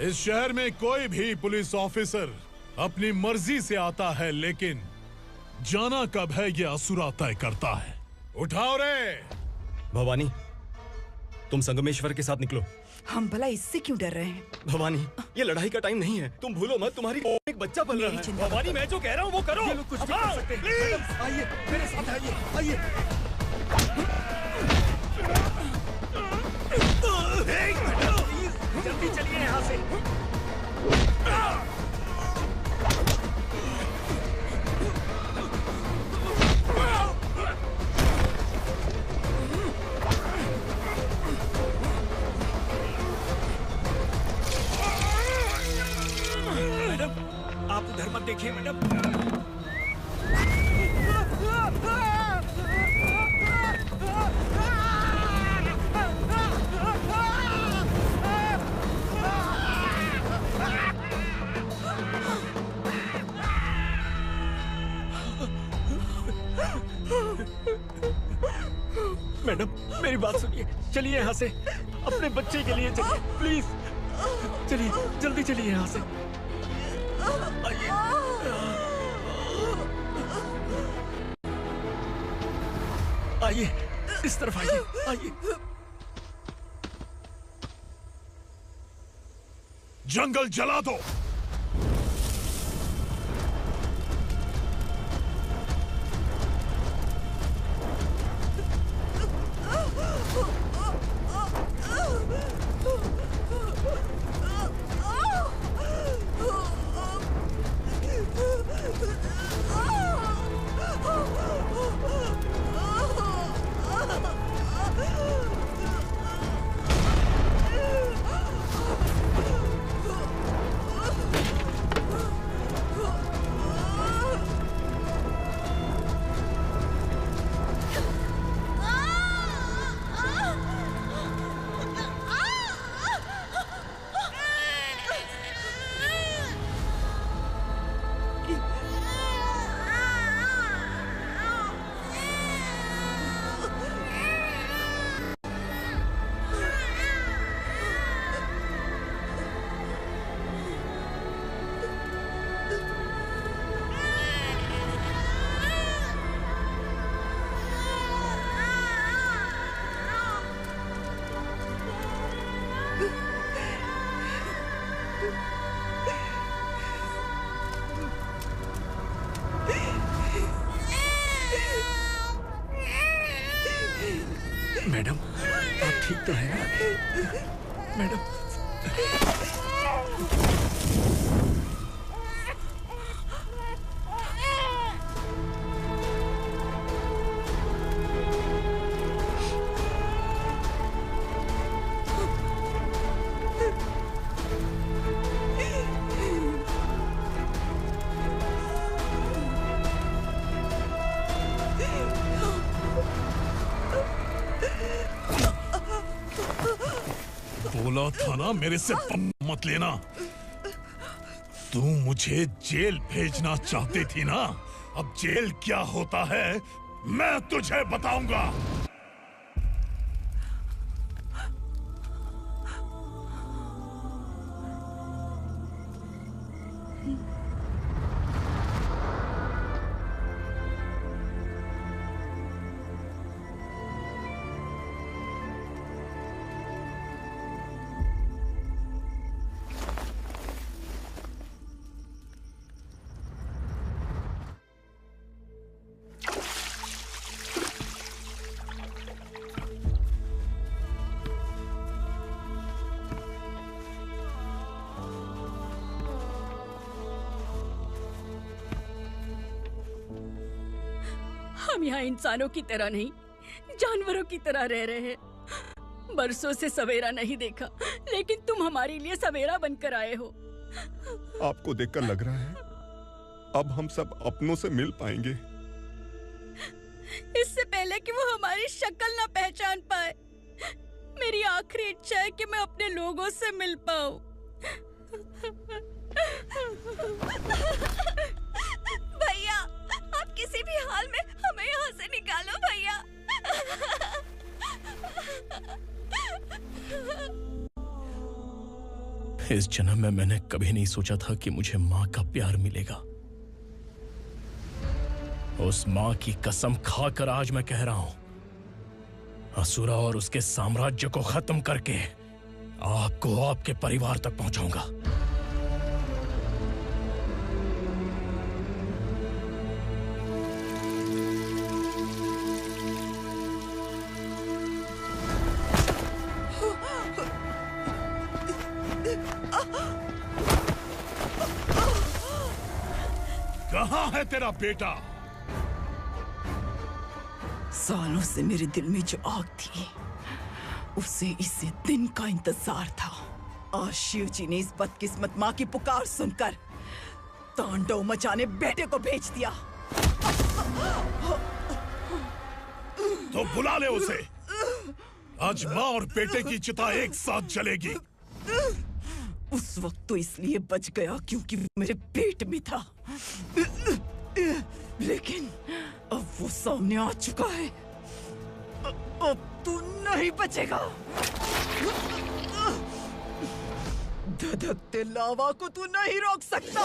इस शहर में कोई भी पुलिस ऑफिसर अपनी मर्जी से आता है, लेकिन जाना कब है ये असुरा तय करता है। उठाओ रे। भवानी, तुम संगमेश्वर के साथ निकलो। हम भला इससे क्यों डर रहे हैं? भवानी, ये लड़ाई का टाइम नहीं है। तुम भूलो मत, तुम्हारी एक बच्चा पल रहा है। भवानी, मैं जो कह रहा हूँ वो करो। ये लोग कुछ भी कर सकते हैं। आइए मेरे साथ आइए, आइए। जल्दी चलिए यहाँ से। मैडम, आप उधर मत देखिए मैडम। मैडम, मेरी बात सुनिए, चलिए यहाँ से। अपने बच्चे के लिए चलिए, प्लीज। चलिए, जल्दी चलिए यहाँ से। आइए। आइए, इस तरफ आइए, आइए। जंगल जला दो। मैडम, आप ठीक तो हैं? मैडम, बोला था ना मेरे से मत लेना। तू मुझे जेल भेजना चाहती थी ना, अब जेल क्या होता है मैं तुझे बताऊंगा। हम यहाँ इंसानों की तरह नहीं, जानवरों की तरह रह रहे हैं। बरसों से सवेरा नहीं देखा, लेकिन तुम हमारे लिए सवेरा बनकर आए हो। आपको देखकर लग रहा है अब हम सब अपनों से मिल पाएंगे। इससे पहले कि वो हमारी शक्ल ना पहचान पाए, मेरी आखिरी इच्छा है कि मैं अपने लोगों से मिल पाऊं। भैया, आप किसी भी हाल में हमें यहाँ से निकालो भैया। इस जन्म में मैंने कभी नहीं सोचा था कि मुझे माँ का प्यार मिलेगा। उस माँ की कसम खाकर आज मैं कह रहा हूं, असुरा और उसके साम्राज्य को खत्म करके आपको आपके परिवार तक पहुंचाऊंगा। कहाँ है तेरा बेटा? सालों से मेरे दिल में जो आग थी, उसे इसी दिन का इंतजार था। आज शिव जी ने इस बदकिस्मत माँ की पुकार सुनकर तांडव मचाने बेटे को भेज दिया। तो बुला ले उसे। आज माँ और बेटे की चिता एक साथ जलेगी। उस वक्त तो इसलिए बच गया क्योंकि वो मेरे पेट में था, लेकिन अब वो सामने आ चुका है। अब तू नहीं बचेगा। धधकते लावा को तू नहीं रोक सकता।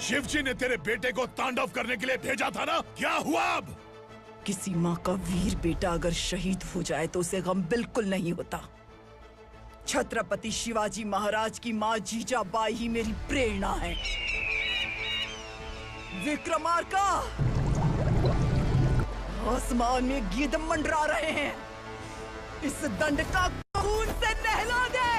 शिवजी ने तेरे बेटे को तांडव करने के लिए भेजा था ना, क्या हुआ अब? किसी माँ का वीर बेटा अगर शहीद हो जाए तो उसे गम बिल्कुल नहीं होता। छत्रपति शिवाजी महाराज की माँ जीजाबाई ही मेरी प्रेरणा है। विक्रमार्का, आसमान में गीत मंडरा रहे हैं, इस दंड का खून से नहला दे।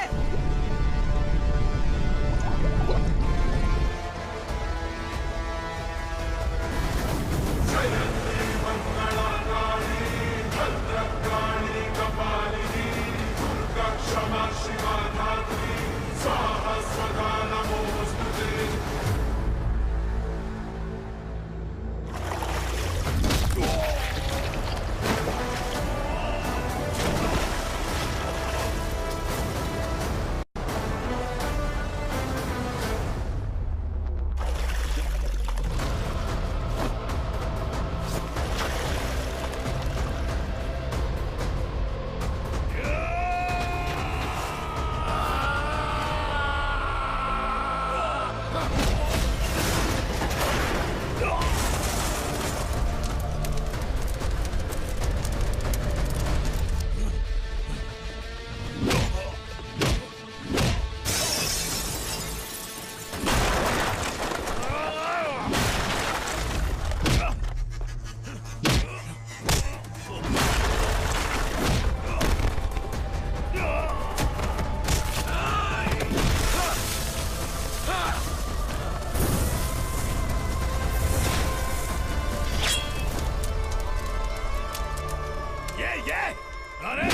अरे